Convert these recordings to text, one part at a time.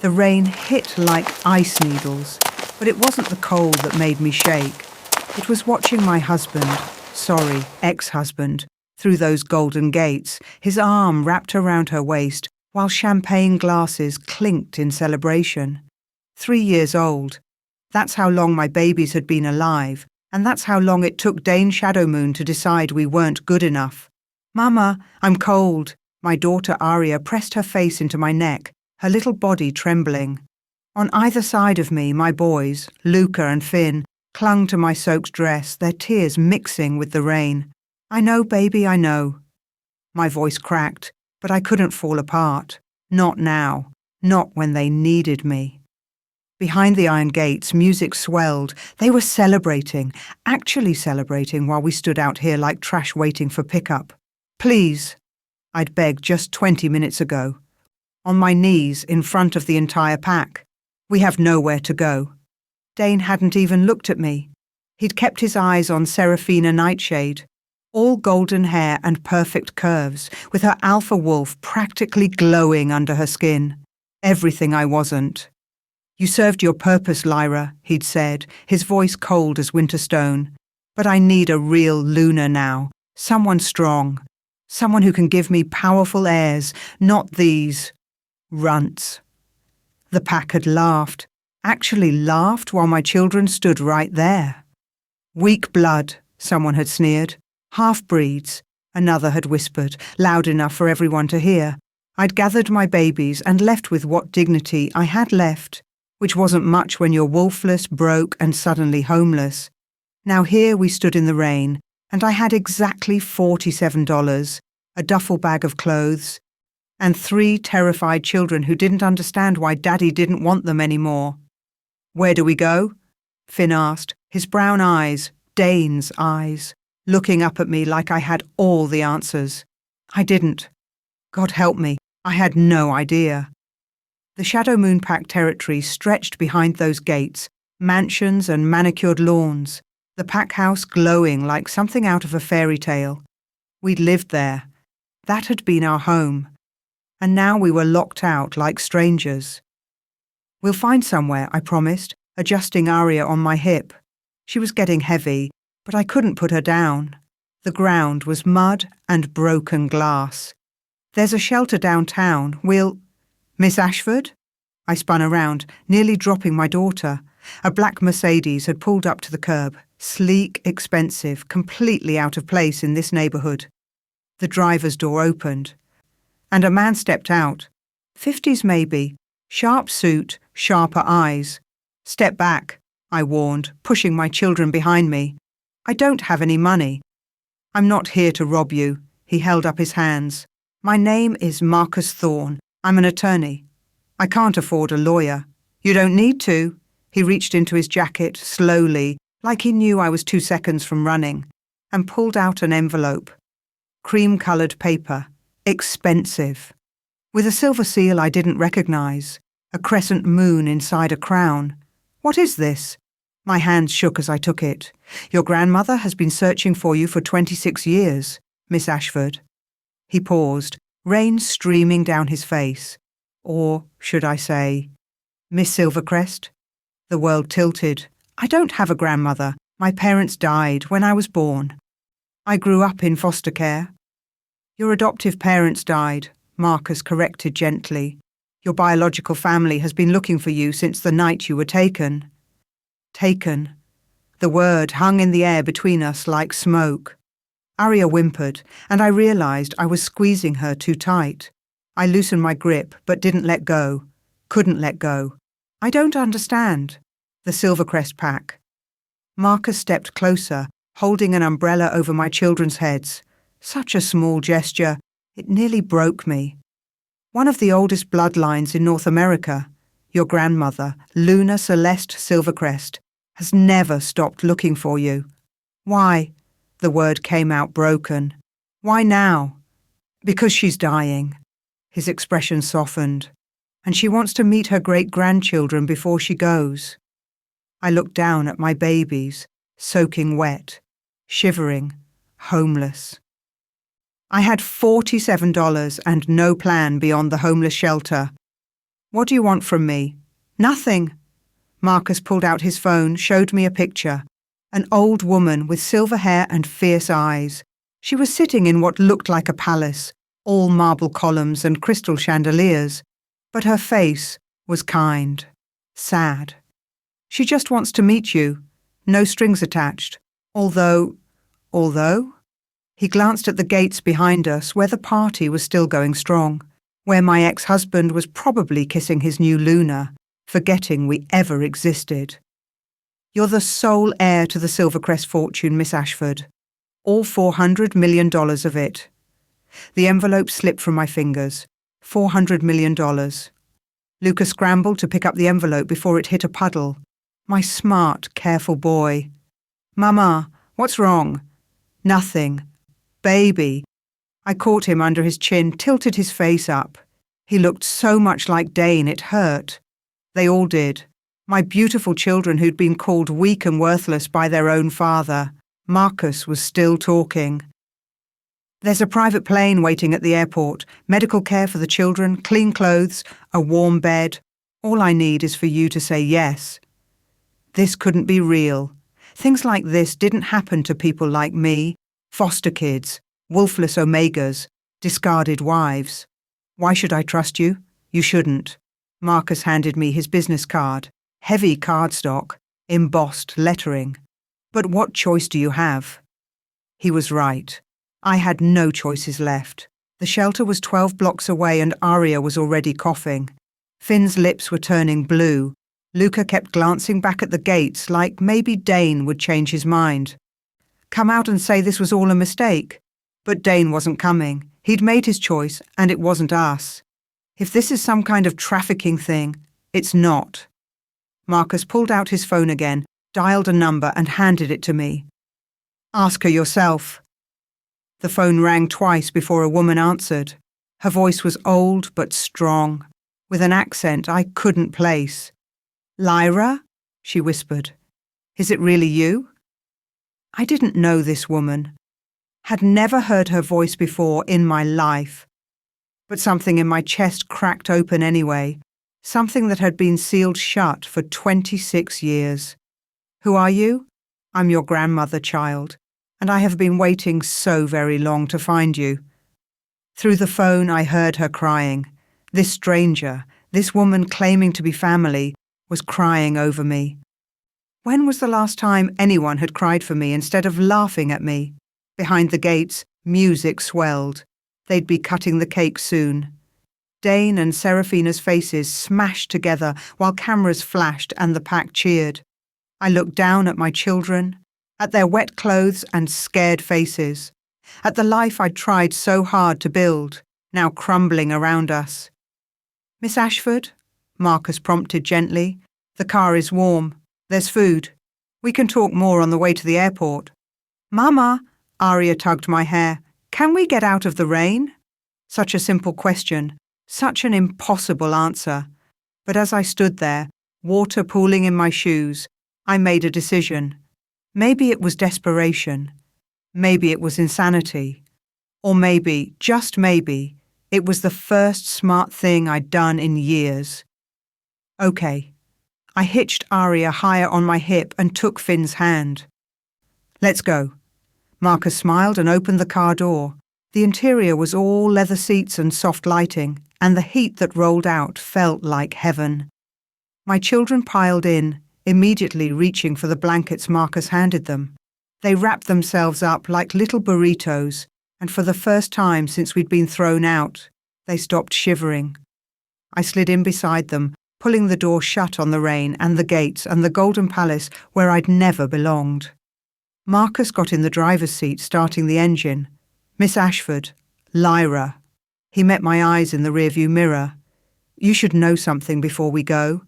The rain hit like ice needles, but it wasn't the cold that made me shake. It was watching my husband, ex-husband, through those golden gates, his arm wrapped around her waist, while champagne glasses clinked in celebration. 3 years old. That's how long my babies had been alive, and that's how long it took Dane Shadowmoon to decide we weren't good enough. "Mama, I'm cold." My daughter Aria pressed her face into my neck, her little body trembling. On either side of me, my boys, Luca and Finn, clung to my soaked dress, their tears mixing with the rain. "I know, baby, I know." My voice cracked, but I couldn't fall apart. Not now. Not when they needed me. Behind the iron gates, music swelled. They were celebrating, actually celebrating while we stood out here like trash waiting for pickup. "Please," I'd begged just 20 minutes ago. On my knees in front of the entire pack. "We have nowhere to go." Dane hadn't even looked at me. He'd kept his eyes on Seraphina Nightshade, all golden hair and perfect curves, with her alpha wolf practically glowing under her skin. Everything I wasn't. "You served your purpose, Lyra," he'd said, his voice cold as winter stone. "But I need a real Luna now, someone strong, someone who can give me powerful heirs, not these runts." The pack had laughed, actually laughed while my children stood right there. "Weak blood," someone had sneered. "Half-breeds," another had whispered, loud enough for everyone to hear. I'd gathered my babies and left with what dignity I had left, which wasn't much when you're wolfless, broke, and suddenly homeless. Now here we stood in the rain, and I had exactly $47, a duffel bag of clothes, and 3 terrified children who didn't understand why Daddy didn't want them anymore. "Where do we go?" Finn asked, his brown eyes, Dane's eyes, looking up at me like I had all the answers. I didn't. God help me, I had no idea. The Shadowmoon Pack territory stretched behind those gates, mansions and manicured lawns, the pack house glowing like something out of a fairy tale. We'd lived there. That had been our home. And now we were locked out like strangers. "We'll find somewhere," I promised, adjusting Aria on my hip. She was getting heavy, but I couldn't put her down. The ground was mud and broken glass. "There's a shelter downtown. Miss Ashford?" I spun around, nearly dropping my daughter. A black Mercedes had pulled up to the curb, sleek, expensive, completely out of place in this neighborhood. The driver's door opened, and a man stepped out. 50s maybe, sharp suit, sharper eyes. "Step back," I warned, pushing my children behind me. "I don't have any money." "I'm not here to rob you," he held up his hands. "My name is Marcus Thorne. I'm an attorney. I can't afford a lawyer." "You don't need to." He reached into his jacket slowly, like he knew I was 2 seconds from running, and pulled out an envelope. Cream-coloured paper. Expensive. With a silver seal I didn't recognize. A crescent moon inside a crown. "What is this?" My hands shook as I took it. "Your grandmother has been searching for you for 26 years, Miss Ashford." He paused, rain streaming down his face. Or, should I say, "Miss Silvercrest?" The world tilted. "I don't have a grandmother. My parents died when I was born. I grew up in foster care." "Your adoptive parents died," Marcus corrected gently. "Your biological family has been looking for you since the night you were taken." Taken. The word hung in the air between us like smoke. Aria whimpered, and I realized I was squeezing her too tight. I loosened my grip, but didn't let go. Couldn't let go. "I don't understand." The Silvercrest pack. Marcus stepped closer, holding an umbrella over my children's heads. Such a small gesture, it nearly broke me. "One of the oldest bloodlines in North America, your grandmother, Luna Celeste Silvercrest, has never stopped looking for you." "Why?" The word came out broken. "Why now?" "Because she's dying." His expression softened. "And she wants to meet her great-grandchildren before she goes." I looked down at my babies, soaking wet, shivering, homeless. I had $47 and no plan beyond the homeless shelter. What do you want from me? Nothing. Marcus pulled out his phone, showed me a picture. An old woman with silver hair and fierce eyes. She was sitting in what looked like a palace, all marble columns and crystal chandeliers. But her face was kind, sad. She just wants to meet you. No strings attached. Although? He glanced at the gates behind us where the party was still going strong, where my ex-husband was probably kissing his new Luna, forgetting we ever existed. You're the sole heir to the Silvercrest fortune, Miss Ashford. All $400 million of it. The envelope slipped from my fingers. $400 million. Luca scrambled to pick up the envelope before it hit a puddle. My smart, careful boy. Mama, what's wrong? Nothing. Baby. I caught him under his chin, tilted his face up. He looked so much like Dane, it hurt. They all did. My beautiful children who'd been called weak and worthless by their own father. Marcus was still talking. There's a private plane waiting at the airport, medical care for the children, clean clothes, a warm bed. All I need is for you to say yes. This couldn't be real. Things like this didn't happen to people like me, foster kids, wolfless omegas, discarded wives. Why should I trust you? You shouldn't. Marcus handed me his business card, heavy cardstock, embossed lettering. But what choice do you have? He was right. I had no choices left. The shelter was 12 blocks away and Aria was already coughing. Finn's lips were turning blue. Luca kept glancing back at the gates like maybe Dane would change his mind. Come out and say this was all a mistake. But Dane wasn't coming. He'd made his choice and it wasn't us. If this is some kind of trafficking thing, it's not. Marcus pulled out his phone again, dialed a number and handed it to me. Ask her yourself. The phone rang twice before a woman answered. Her voice was old but strong, with an accent I couldn't place. Lyra? She whispered. Is it really you? I didn't know this woman. Had never heard her voice before in my life. But something in my chest cracked open anyway, something that had been sealed shut for 26 years. Who are you? I'm your grandmother, child, and I have been waiting so very long to find you. Through the phone I heard her crying. This stranger, this woman claiming to be family, was crying over me. When was the last time anyone had cried for me instead of laughing at me? Behind the gates, music swelled. They'd be cutting the cake soon. Dane and Seraphina's faces smashed together while cameras flashed and the pack cheered. I looked down at my children, at their wet clothes and scared faces, at the life I'd tried so hard to build, now crumbling around us. Miss Ashford? Marcus prompted gently. The car is warm. There's food. We can talk more on the way to the airport. Mama, Aria tugged my hair. Can we get out of the rain? Such a simple question, such an impossible answer. But as I stood there, water pooling in my shoes, I made a decision. Maybe it was desperation. Maybe it was insanity. Or maybe, just maybe, it was the first smart thing I'd done in years. Okay. I hitched Aria higher on my hip and took Finn's hand. Let's go. Marcus smiled and opened the car door. The interior was all leather seats and soft lighting, and the heat that rolled out felt like heaven. My children piled in, immediately reaching for the blankets Marcus handed them. They wrapped themselves up like little burritos, and for the first time since we'd been thrown out, they stopped shivering. I slid in beside them, pulling the door shut on the rain and the gates and the Golden Palace where I'd never belonged. Marcus got in the driver's seat, starting the engine. Miss Ashford, Lyra. He met my eyes in the rearview mirror. You should know something before we go.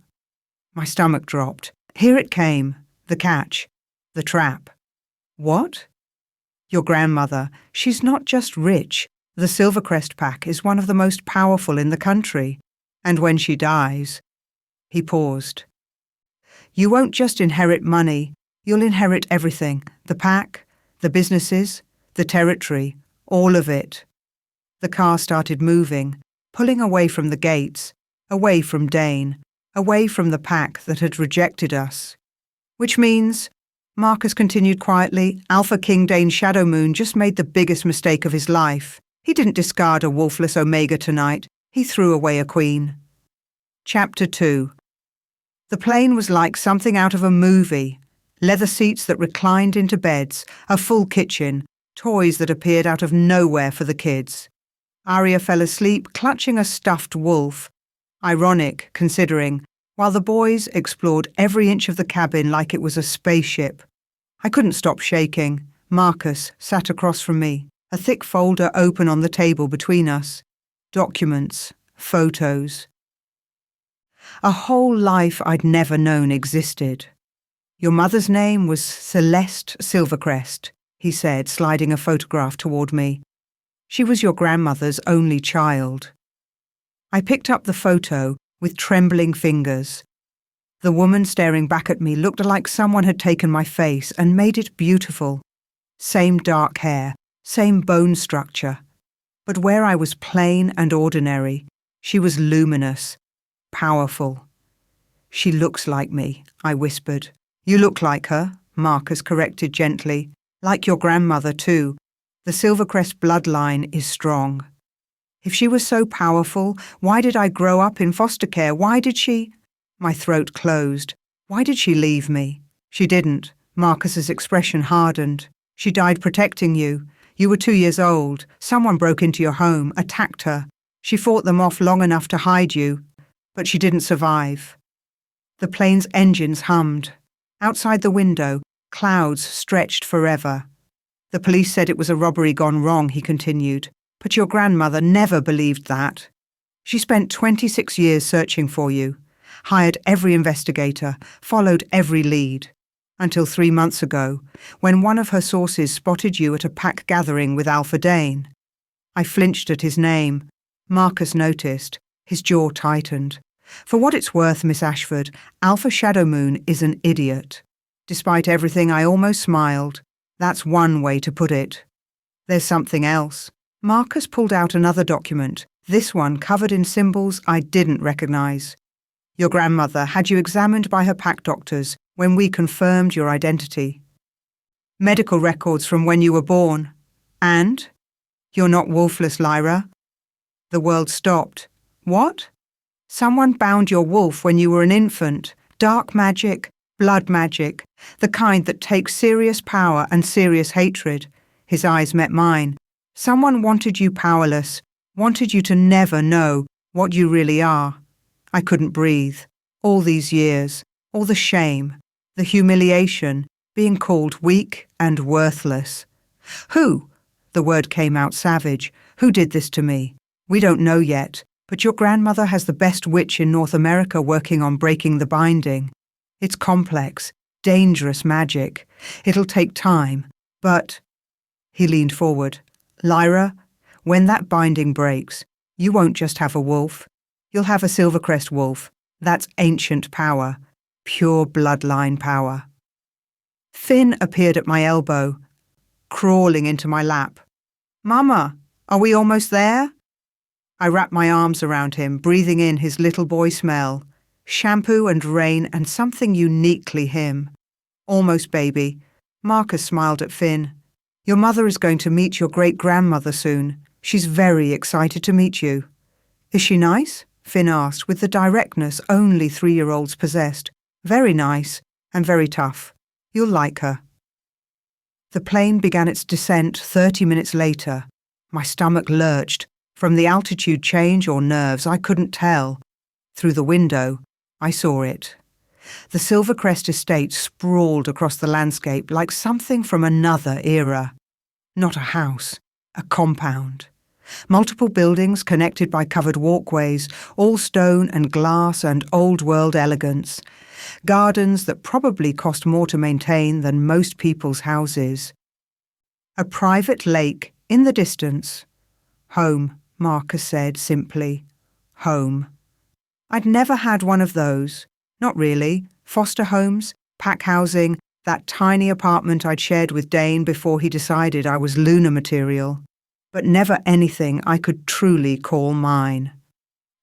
My stomach dropped. Here it came, the catch, the trap. What? Your grandmother. She's not just rich. The Silvercrest pack is one of the most powerful in the country. And when she dies... He paused. You won't just inherit money. You'll inherit everything. The pack, the businesses, the territory, all of it. The car started moving, pulling away from the gates. away from Dane, away from the pack that had rejected us. Which means, Marcus continued quietly, Alpha King Dane Shadow Moon just made the biggest mistake of his life. He didn't discard a Wolfless Omega tonight. He threw away a queen. Chapter 2. The plane was like something out of a movie. Leather seats that reclined into beds, a full kitchen, toys that appeared out of nowhere for the kids. Arya fell asleep, clutching a stuffed wolf. Ironic, considering, while the boys explored every inch of the cabin like it was a spaceship. I couldn't stop shaking. Marcus sat across from me, a thick folder open on the table between us. Documents, photos. A whole life I'd never known existed. Your mother's name was Celeste Silvercrest, he said, sliding a photograph toward me. She was your grandmother's only child. I picked up the photo with trembling fingers. The woman staring back at me looked like someone had taken my face and made it beautiful. Same dark hair, same bone structure. But where I was plain and ordinary, she was luminous, powerful. She looks like me, I whispered. You look like her, Marcus corrected gently. Like your grandmother, too. The Silvercrest bloodline is strong. If she was so powerful, why did I grow up in foster care? Why did she... My throat closed. Why did she leave me? She didn't. Marcus's expression hardened. She died protecting you. You were 2 years old. Someone broke into your home, attacked her. She fought them off long enough to hide you, but she didn't survive. The plane's engines hummed. Outside the window, clouds stretched forever. The police said it was a robbery gone wrong, he continued. But your grandmother never believed that. She spent 26 years searching for you, hired every investigator, followed every lead, until 3 months ago, when one of her sources spotted you at a pack gathering with Alpha Dane. I flinched at his name. Marcus noticed. His jaw tightened. For what it's worth, Miss Ashford, Alpha Shadow Moon is an idiot. Despite everything, I almost smiled. That's one way to put it. There's something else. Marcus pulled out another document, this one covered in symbols I didn't recognize. Your grandmother had you examined by her pack doctors when we confirmed your identity. Medical records from when you were born. And? You're not Wolfless, Lyra. The world stopped. What? Someone bound your wolf when you were an infant. Dark magic, blood magic, the kind that takes serious power and serious hatred. His eyes met mine. Someone wanted you powerless, wanted you to never know what you really are. I couldn't breathe. All these years, all the shame, the humiliation, being called weak and worthless. Who? The word came out savage. Who did this to me? We don't know yet, but your grandmother has the best witch in North America working on breaking the binding. It's complex, dangerous magic. It'll take time, but... He leaned forward. Lyra, when that binding breaks, you won't just have a wolf. You'll have a Silvercrest wolf. That's ancient power, pure bloodline power. Finn appeared at my elbow, crawling into my lap. Mama, are we almost there? I wrapped my arms around him, breathing in his little boy smell, shampoo and rain and something uniquely him. Almost, baby. Marcus smiled at Finn. Your mother is going to meet your great-grandmother soon. She's very excited to meet you. Is she nice? Finn asked, with the directness only 3-year-olds possessed. Very nice and very tough. You'll like her. The plane began its descent 30 minutes later. My stomach lurched. From the altitude change or nerves, I couldn't tell. Through the window, I saw it. The Silvercrest estate sprawled across the landscape like something from another era. Not a house, a compound. Multiple buildings connected by covered walkways, all stone and glass and old-world elegance. Gardens that probably cost more to maintain than most people's houses. A private lake in the distance. Home, Marcus said simply. Home. I'd never had one of those. Not really. Foster homes, pack housing, that tiny apartment I'd shared with Dane before he decided I was lunar material. But never anything I could truly call mine.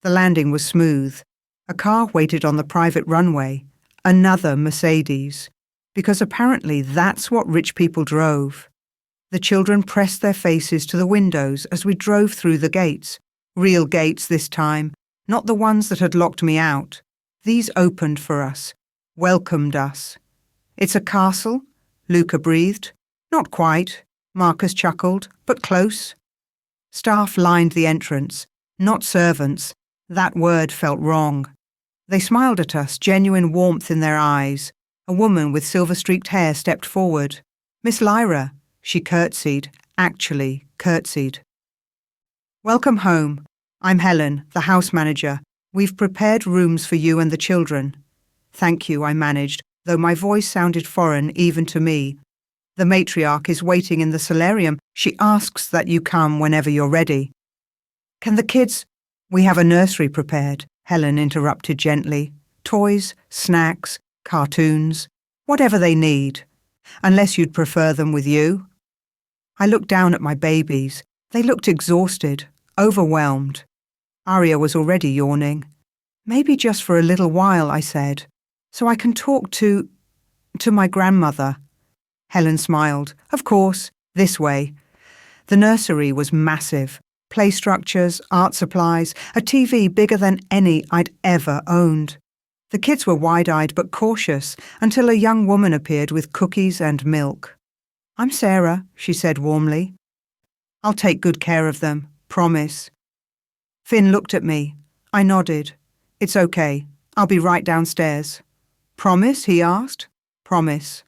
The landing was smooth. A car waited on the private runway, another Mercedes, because apparently that's what rich people drove. The children pressed their faces to the windows as we drove through the gates. Real gates this time, not the ones that had locked me out. These opened for us, welcomed us. "It's a castle?" Luca breathed. "Not quite," Marcus chuckled, "but close." Staff lined the entrance, not servants. That word felt wrong. They smiled at us, genuine warmth in their eyes. A woman with silver-streaked hair stepped forward. "Miss Lyra," she curtsied, actually curtsied. "Welcome home. I'm Helen, the house manager. We've prepared rooms for you and the children." "Thank you," I managed, though my voice sounded foreign even to me. "The matriarch is waiting in the solarium. She asks that you come whenever you're ready." "Can the kids—" "We have a nursery prepared," Helen interrupted gently. "Toys, snacks, cartoons, whatever they need. Unless you'd prefer them with you." I looked down at my babies. They looked exhausted, overwhelmed. Aria was already yawning. "Maybe just for a little while," I said, "so I can talk to my grandmother." Helen smiled. "Of course, this way." The nursery was massive. Play structures, art supplies, a TV bigger than any I'd ever owned. The kids were wide-eyed but cautious until a young woman appeared with cookies and milk. "I'm Sarah," she said warmly. "I'll take good care of them, promise." Finn looked at me. I nodded. "It's okay. I'll be right downstairs." "Promise?" he asked. "Promise."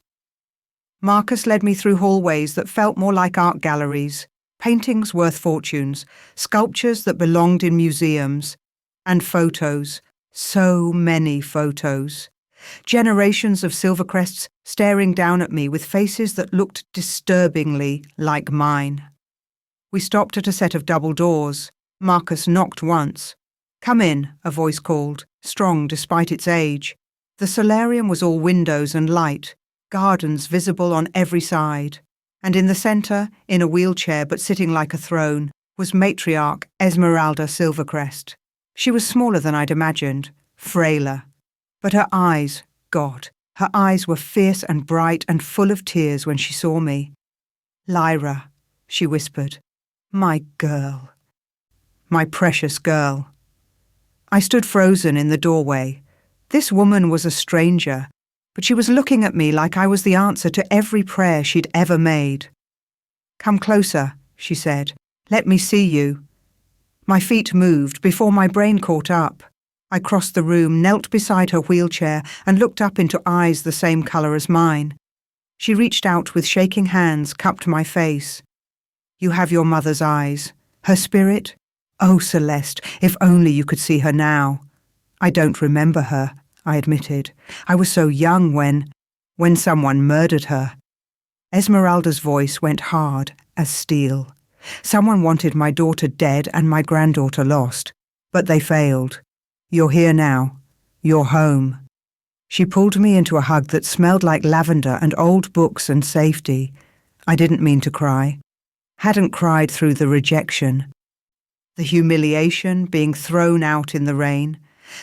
Marcus led me through hallways that felt more like art galleries, paintings worth fortunes, sculptures that belonged in museums, and photos, so many photos. Generations of Silvercrests staring down at me with faces that looked disturbingly like mine. We stopped at a set of double doors. Marcus knocked once. "Come in," a voice called, strong despite its age. The solarium was all windows and light, gardens visible on every side. And in the centre, in a wheelchair but sitting like a throne, was matriarch Esmeralda Silvercrest. She was smaller than I'd imagined, frailer. But her eyes, God, her eyes were fierce and bright and full of tears when she saw me. "Lyra," she whispered. "My girl. My precious girl." I stood frozen in the doorway. This woman was a stranger, but she was looking at me like I was the answer to every prayer she'd ever made. "Come closer," she said. "Let me see you." My feet moved before my brain caught up. I crossed the room, knelt beside her wheelchair, and looked up into eyes the same colour as mine. She reached out with shaking hands, cupped my face. "You have your mother's eyes. Her spirit? Oh, Celeste, if only you could see her now." "I don't remember her," I admitted. "I was so young when someone murdered her." Esmeralda's voice went hard as steel. "Someone wanted my daughter dead and my granddaughter lost, but they failed. You're here now. You're home." She pulled me into a hug that smelled like lavender and old books and safety. I didn't mean to cry. Hadn't cried through the rejection, the humiliation, being thrown out in the rain.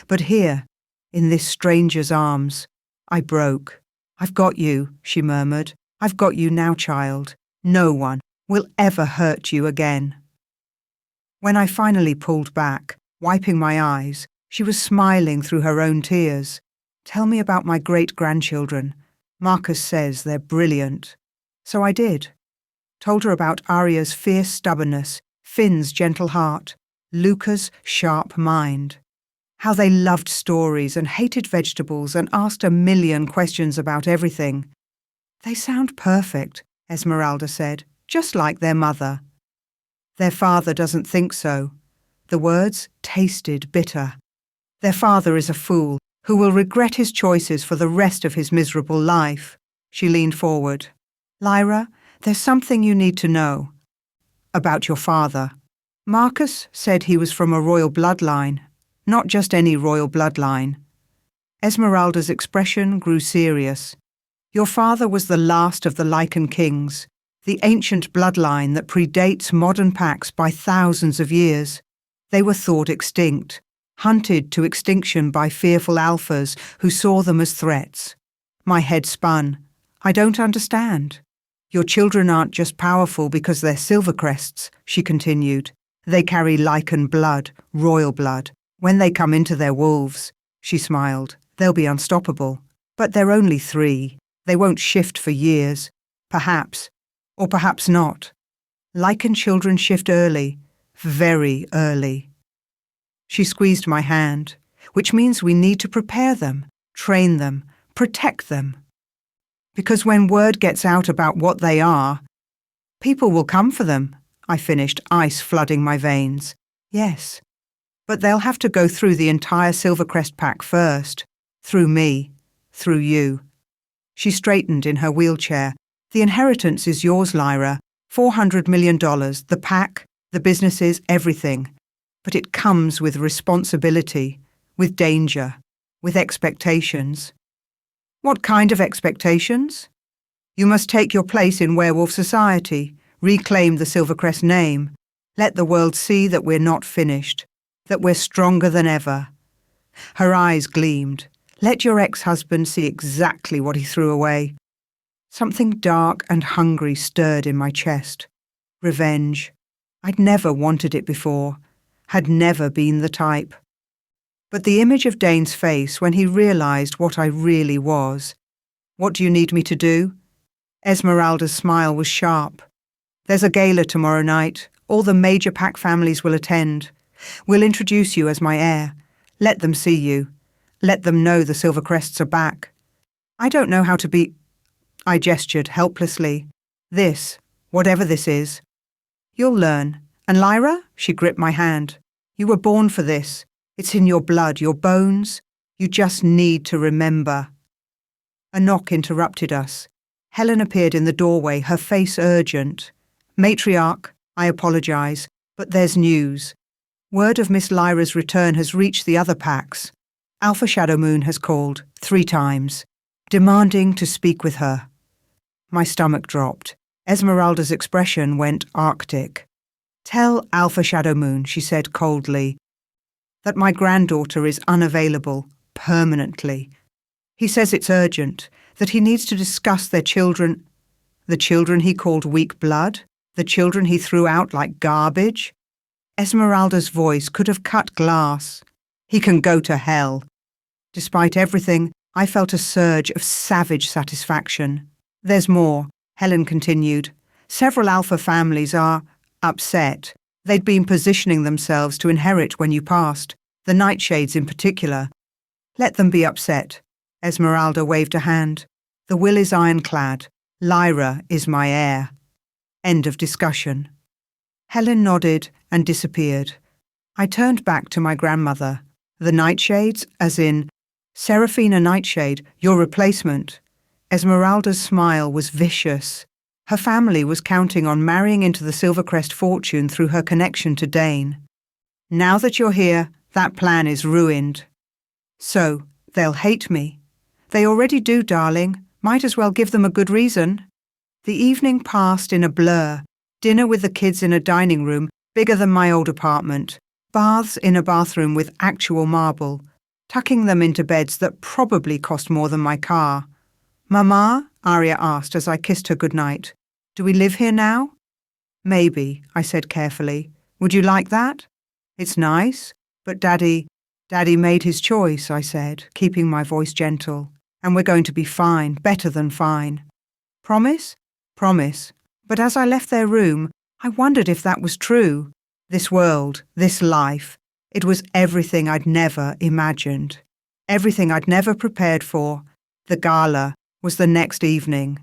But here, in this stranger's arms, I broke. "I've got you," she murmured. "I've got you now, child. No one will ever hurt you again." When I finally pulled back, wiping my eyes, she was smiling through her own tears. "Tell me about my great-grandchildren. Marcus says they're brilliant." So I did. Told her about Aria's fierce stubbornness, Finn's gentle heart, Luca's sharp mind. How they loved stories and hated vegetables and asked a million questions about everything. "They sound perfect," Esmeralda said, "just like their mother." "Their father doesn't think so." The words tasted bitter. "Their father is a fool who will regret his choices for the rest of his miserable life." She leaned forward. "Lyra, there's something you need to know about your father. Marcus said he was from a royal bloodline, not just any royal bloodline." Esmeralda's expression grew serious. "Your father was the last of the Lycan kings, the ancient bloodline that predates modern pacts by thousands of years. They were thought extinct, hunted to extinction by fearful alphas who saw them as threats. My head spun. I don't understand. Your children aren't just powerful because they're Silvercrests, she continued. They carry lichen blood, royal blood. When they come into their wolves, she smiled, they'll be unstoppable. But they're only 3. They won't shift for years. Perhaps. Or perhaps not. Lichen children shift early. Very early. She squeezed my hand, which means we need to prepare them, train them, protect them. Because when word gets out about what they are, people will come for them, I finished, ice flooding my veins. Yes, but they'll have to go through the entire Silvercrest pack first. Through me. Through you. She straightened in her wheelchair. The inheritance is yours, Lyra. $400 million, the pack, the businesses, everything. But it comes with responsibility, with danger, with expectations. What kind of expectations? You must take your place in werewolf society, reclaim the Silvercrest name, let the world see that we're not finished, that we're stronger than ever. Her eyes gleamed. Let your ex-husband see exactly what he threw away. Something dark and hungry stirred in my chest. Revenge. I'd never wanted it before, had never been the type. But the image of Dane's face when he realized what I really was. What do you need me to do? Esmeralda's smile was sharp. There's a gala tomorrow night. All the major pack families will attend. We'll introduce you as my heir. Let them see you. Let them know the Silvercrests are back. I don't know how to be... I gestured helplessly. This, whatever this is. You'll learn. And Lyra? She gripped my hand. You were born for this. It's in your blood, your bones. You just need to remember. A knock interrupted us. Helen appeared in the doorway, her face urgent. Matriarch, I apologize, but there's news. Word of Miss Lyra's return has reached the other packs. Alpha Shadow Moon has called 3 times, demanding to speak with her. My stomach dropped. Esmeralda's expression went arctic. Tell Alpha Shadow Moon, she said coldly, that my granddaughter is unavailable, permanently. He says it's urgent, that he needs to discuss their children. The children he called weak blood? The children he threw out like garbage? Esmeralda's voice could have cut glass. He can go to hell. Despite everything, I felt a surge of savage satisfaction. There's more, Helen continued. Several alpha families are upset. They'd been positioning themselves to inherit when you passed, the Nightshades in particular. Let them be upset. Esmeralda waved a hand. The will is ironclad. Lyra is my heir. End of discussion. Helen nodded and disappeared. I turned back to my grandmother. The Nightshades, as in, Seraphina Nightshade, your replacement. Esmeralda's smile was vicious. Her family was counting on marrying into the Silvercrest fortune through her connection to Dane. Now that you're here, that plan is ruined. So, they'll hate me. They already do, darling. Might as well give them a good reason. The evening passed in a blur. Dinner with the kids in a dining room bigger than my old apartment. Baths in a bathroom with actual marble. Tucking them into beds that probably cost more than my car. Mama? Arya asked as I kissed her goodnight. Do we live here now? Maybe, I said carefully. Would you like that? It's nice, but Daddy made his choice, I said, keeping my voice gentle. And we're going to be fine, better than fine. Promise? Promise. But as I left their room, I wondered if that was true. This world, this life, it was everything I'd never imagined. Everything I'd never prepared for. The gala was the next evening.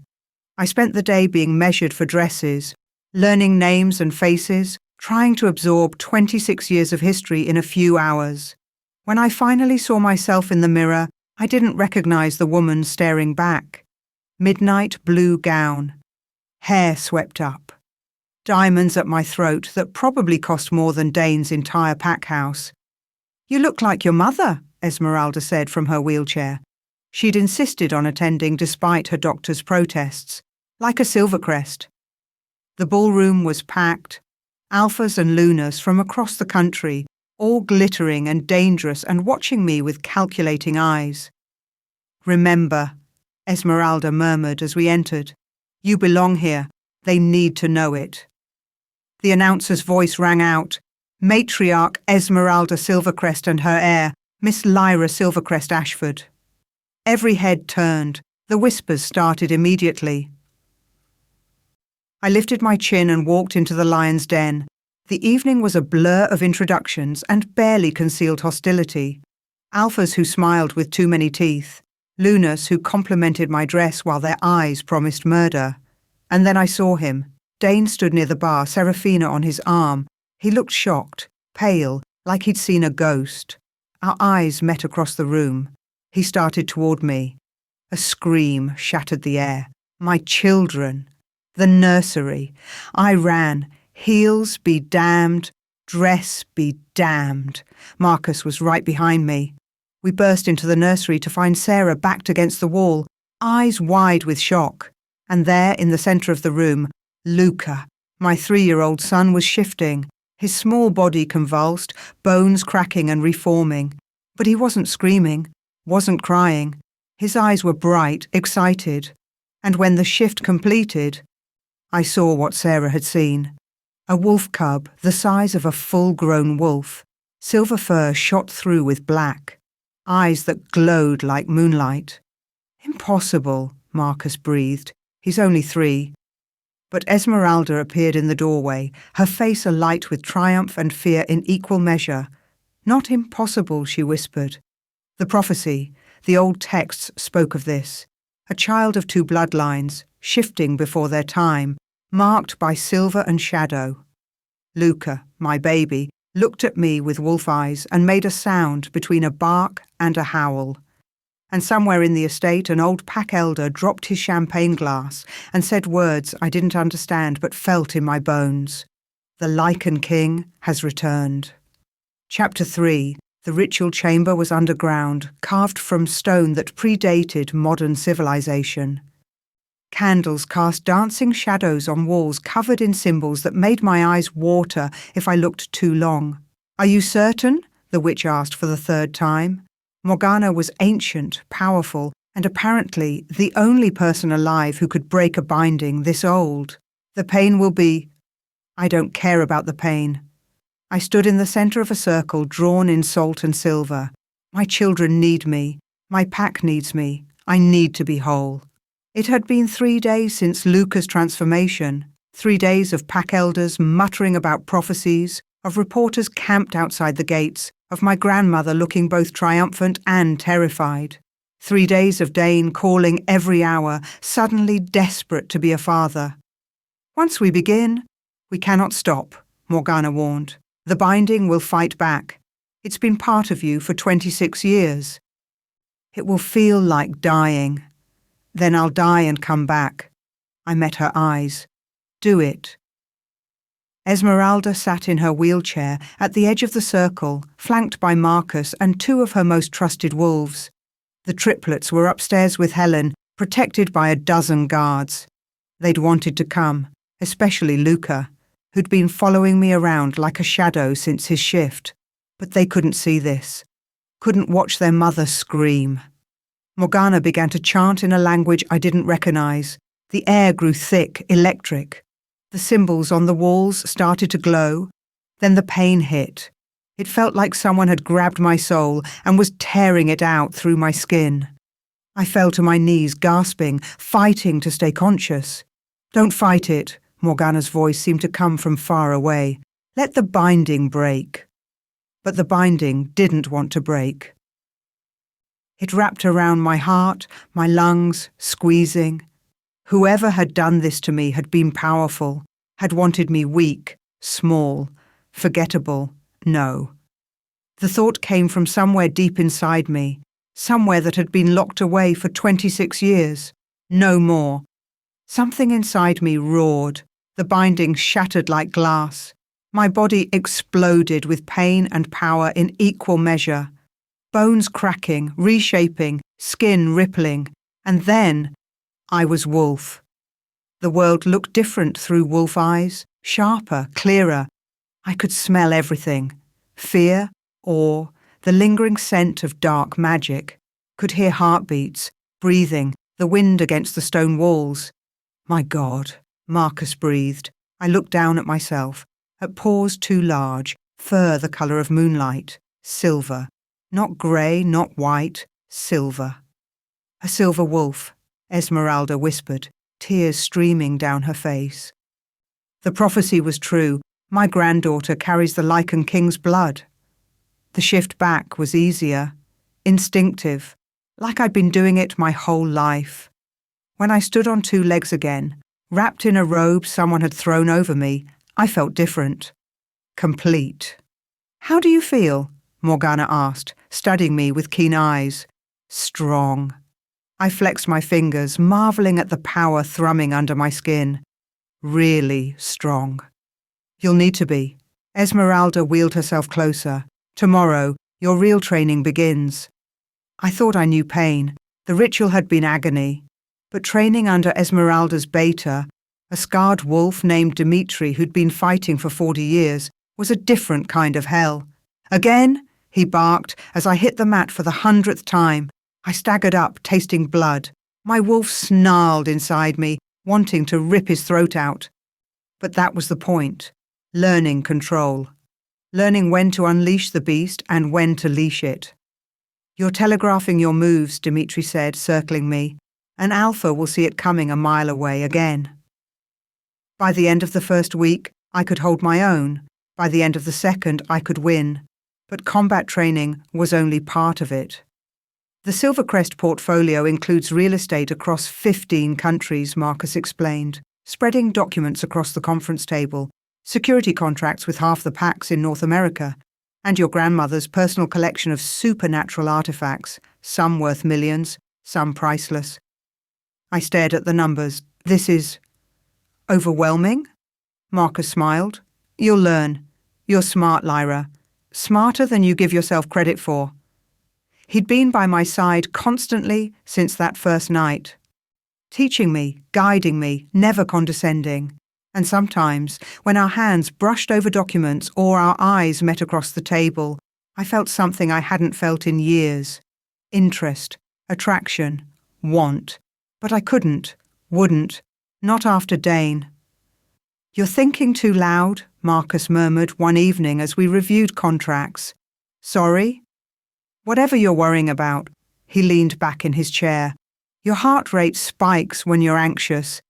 I spent the day being measured for dresses, learning names and faces, trying to absorb 26 years of history in a few hours. When I finally saw myself in the mirror, I didn't recognize the woman staring back. Midnight blue gown. Hair swept up. Diamonds at my throat that probably cost more than Dane's entire pack house. You look like your mother, Esmeralda said from her wheelchair. She'd insisted on attending despite her doctor's protests, like a Silvercrest. The ballroom was packed. Alphas and Lunas from across the country, all glittering and dangerous and watching me with calculating eyes. "Remember," Esmeralda murmured as we entered. "You belong here. They need to know it." The announcer's voice rang out. Matriarch Esmeralda Silvercrest and her heir, Miss Lyra Silvercrest Ashford. Every head turned. The whispers started immediately. I lifted my chin and walked into the lion's den. The evening was a blur of introductions and barely concealed hostility. Alphas who smiled with too many teeth. Lunas who complimented my dress while their eyes promised murder. And then I saw him. Dane stood near the bar, Serafina on his arm. He looked shocked, pale, like he'd seen a ghost. Our eyes met across the room. He started toward me. A scream shattered the air. My children. The nursery. I ran. Heels be damned. Dress be damned. Marcus was right behind me. We burst into the nursery to find Sarah backed against the wall, eyes wide with shock. And there, in the centre of the room, Luca, my 3-year-old son, was shifting, his small body convulsed, bones cracking and reforming. But he wasn't screaming, wasn't crying. His eyes were bright, excited. And when the shift completed, I saw what Sarah had seen. A wolf cub, the size of a full-grown wolf, silver fur shot through with black, eyes that glowed like moonlight. "Impossible," Marcus breathed. "He's only 3. But Esmeralda appeared in the doorway, her face alight with triumph and fear in equal measure. "Not impossible," she whispered. The prophecy, the old texts spoke of this. A child of 2 bloodlines, shifting before their time, marked by silver and shadow. Luca, my baby, looked at me with wolf eyes and made a sound between a bark and a howl. And somewhere in the estate an old pack elder dropped his champagne glass and said words I didn't understand but felt in my bones. The Lycan King has returned. Chapter 3. The ritual chamber was underground, carved from stone that predated modern civilization. Candles cast dancing shadows on walls covered in symbols that made my eyes water if I looked too long. "Are you certain?" the witch asked for the 3rd time. Morgana was ancient, powerful, and apparently the only person alive who could break a binding this old. "The pain will be—" "I don't care about the pain." I stood in the centre of a circle drawn in salt and silver. My children need me. My pack needs me. I need to be whole. It had been 3 days since Luca's transformation, 3 days of pack elders muttering about prophecies, of reporters camped outside the gates, of my grandmother looking both triumphant and terrified. 3 days of Dane calling every hour, suddenly desperate to be a father. "Once we begin, we cannot stop," Morgana warned. "The binding will fight back. It's been part of you for 26 years. It will feel like dying. Then I'll die and come back." I met her eyes. "Do it." Esmeralda sat in her wheelchair at the edge of the circle, flanked by Marcus and 2 of her most trusted wolves. The triplets were upstairs with Helen, protected by a dozen guards. They'd wanted to come, especially Luca, who'd been following me around like a shadow since his shift. But they couldn't see this, couldn't watch their mother scream. Morgana began to chant in a language I didn't recognize. The air grew thick, electric. The symbols on the walls started to glow. Then the pain hit. It felt like someone had grabbed my soul and was tearing it out through my skin. I fell to my knees, gasping, fighting to stay conscious. "Don't fight it," Morgana's voice seemed to come from far away. "Let the binding break." But the binding didn't want to break. It wrapped around my heart, my lungs, squeezing. Whoever had done this to me had been powerful, had wanted me weak, small, forgettable. No. The thought came from somewhere deep inside me, somewhere that had been locked away for 26 years. No more. Something inside me roared. The binding shattered like glass. My body exploded with pain and power in equal measure. Bones cracking, reshaping, skin rippling. And then I was wolf. The world looked different through wolf eyes, sharper, clearer. I could smell everything. fear, awe, the lingering scent of dark magic. Could hear heartbeats, breathing, the wind against the stone walls. My God, Marcus breathed. I looked down at myself, at paws too large, fur the colour of moonlight, silver. Not grey, not white, silver. A silver wolf, Esmeralda whispered, tears streaming down her face. The prophecy was true. My granddaughter carries the Lycan King's blood. The shift back was easier, instinctive, like I'd been doing it my whole life. When I stood on two legs again, wrapped in a robe someone had thrown over me, I felt different. Complete. How do you feel? Morgana asked, studying me with keen eyes. Strong. I flexed my fingers, marvelling at the power thrumming under my skin. Really strong. You'll need to be. Esmeralda wheeled herself closer. Tomorrow, your real training begins. I thought I knew pain. The ritual had been agony. But training under Esmeralda's beta, a scarred wolf named Dimitri who'd been fighting for 40 years, was a different kind of hell. Again, he barked as I hit the mat for the 100th time. I staggered up, tasting blood. My wolf snarled inside me, wanting to rip his throat out. But that was the point. Learning control. Learning when to unleash the beast and when to leash it. You're telegraphing your moves, Dimitri said, circling me. An alpha will see it coming a mile away again. By the end of the first week, I could hold my own. By the end of the second, I could win. But combat training was only part of it. The Silvercrest portfolio includes real estate across 15 countries, Marcus explained, spreading documents across the conference table, security contracts with half the packs in North America, and your grandmother's personal collection of supernatural artifacts, some worth millions, some priceless. I stared at the numbers. This is overwhelming? Marcus smiled. You'll learn. You're smart, Lyra. Smarter than you give yourself credit for. He'd been by my side constantly since that first night, teaching me, guiding me, never condescending. And sometimes, when our hands brushed over documents or our eyes met across the table, I felt something I hadn't felt in years. Interest, attraction, want. But I couldn't, wouldn't, not after Dane. You're thinking too loud, Marcus murmured one evening as we reviewed contracts. Sorry? Whatever you're worrying about. He leaned back in his chair. Your heart rate spikes when you're anxious.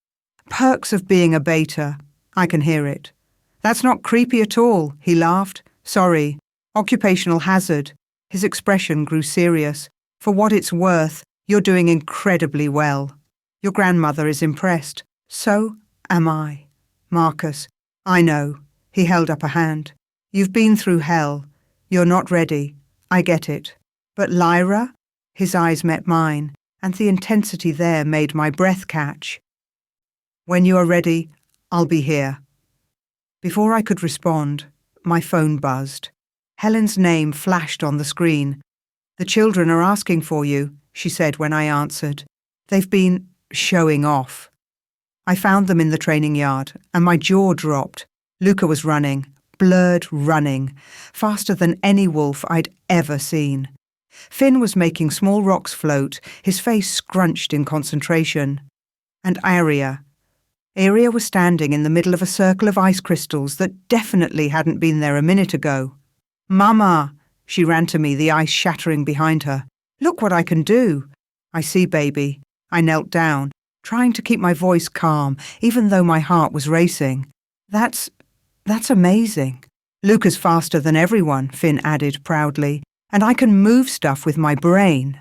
Perks of being a beta. I can hear it. That's not creepy at all, he laughed. Sorry. Occupational hazard. His expression grew serious. For what it's worth, you're doing incredibly well. Your grandmother is impressed. So am I. Marcus. I know. He held up a hand. You've been through hell. You're not ready. I get it. But Lyra? His eyes met mine, and the intensity there made my breath catch. When you are ready, I'll be here. Before I could respond, my phone buzzed. Helen's name flashed on the screen. The children are asking for you, she said when I answered. They've been showing off. I found them in the training yard, and my jaw dropped. Luca was running, blurred running, faster than any wolf I'd ever seen. Finn was making small rocks float, his face scrunched in concentration. And Aria was standing in the middle of a circle of ice crystals that definitely hadn't been there a minute ago. Mama! She ran to me, the ice shattering behind her. Look what I can do. I see, baby. I knelt down, trying to keep my voice calm, even though my heart was racing. That's amazing. Luca's faster than everyone, Finn added proudly, and I can move stuff with my brain.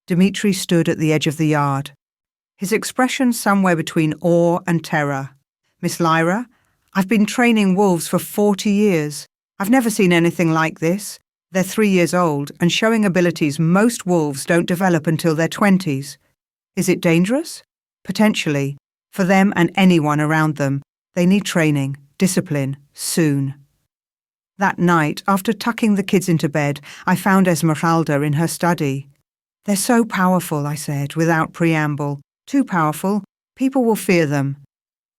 Dimitri stood at the edge of the yard, his expression somewhere between awe and terror. Miss Lyra, I've been training wolves for 40 years. I've never seen anything like this. They're 3 years old and showing abilities most wolves don't develop until their 20s. Is it dangerous? Potentially. For them and anyone around them. They need training, discipline, soon. That night, after tucking the kids into bed, I found Esmeralda in her study. They're so powerful, I said, without preamble. Too powerful. People will fear them.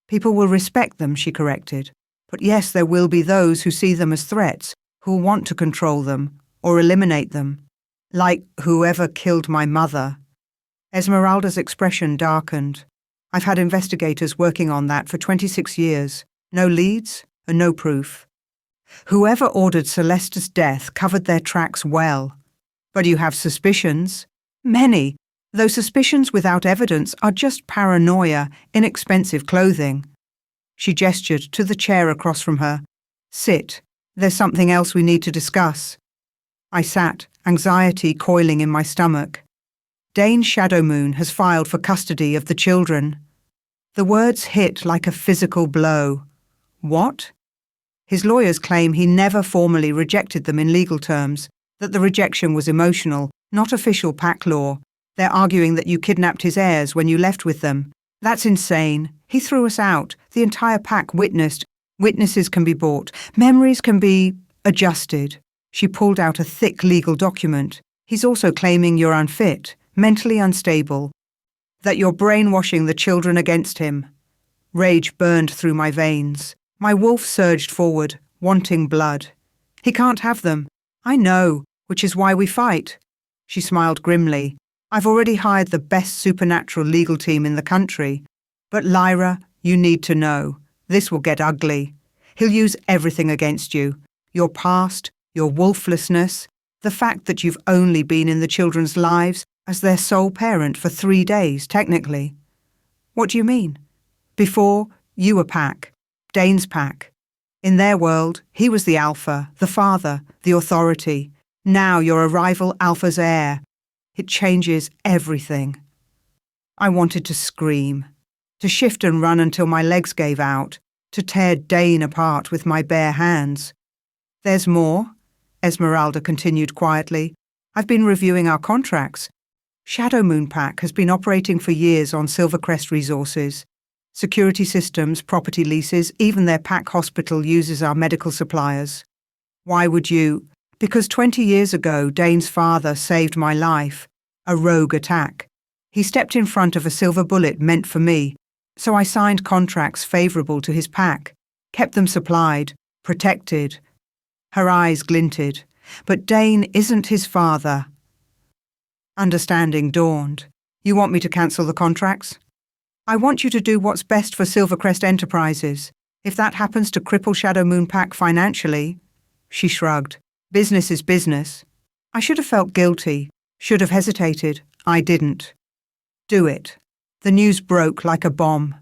People will respect them, she corrected. But yes, there will be those who see them as threats, who'll want to control them or eliminate them, like whoever killed my mother. Esmeralda's expression darkened. I've had investigators working on that for 26 years. No leads and no proof. Whoever ordered Celeste's death covered their tracks well. But you have suspicions. Many. Though suspicions without evidence are just paranoia, inexpensive clothing. She gestured to the chair across from her. Sit. There's something else we need to discuss. I sat, anxiety coiling in my stomach. Dane Shadowmoon has filed for custody of the children. The words hit like a physical blow. What? His lawyers claim he never formally rejected them in legal terms, that the rejection was emotional, not official pack law. They're arguing that you kidnapped his heirs when you left with them. That's insane. He threw us out. The entire pack witnessed. Witnesses can be bought. Memories can be adjusted. She pulled out a thick legal document. He's also claiming you're unfit, mentally unstable, that you're brainwashing the children against him. Rage burned through my veins. My wolf surged forward, wanting blood. He can't have them. I know, which is why we fight. She smiled grimly. I've already hired the best supernatural legal team in the country. But Lyra, you need to know. This will get ugly. He'll use everything against you. Your past, your wolflessness, the fact that you've only been in the children's lives as their sole parent for 3 days, technically. What do you mean? Before, you were pack. Dane's pack. In their world, he was the alpha, the father, the authority. Now you're a rival alpha's heir. It changes everything. I wanted to scream, to shift and run until my legs gave out, to tear Dane apart with my bare hands. There's more, Esmeralda continued quietly. I've been reviewing our contracts. Shadowmoon Pack has been operating for years on Silvercrest resources. Security systems, property leases, even their pack hospital uses our medical suppliers. Why would you? Because 20 years ago, Dane's father saved my life. A rogue attack. He stepped in front of a silver bullet meant for me, so I signed contracts favourable to his pack, kept them supplied, protected. Her eyes glinted. But Dane isn't his father. Understanding dawned. You want me to cancel the contracts? I want you to do what's best for Silvercrest Enterprises. If that happens to cripple Shadowmoon Pack financially... She shrugged. Business is business. I should have felt guilty, should have hesitated. I didn't. Do it. The news broke like a bomb.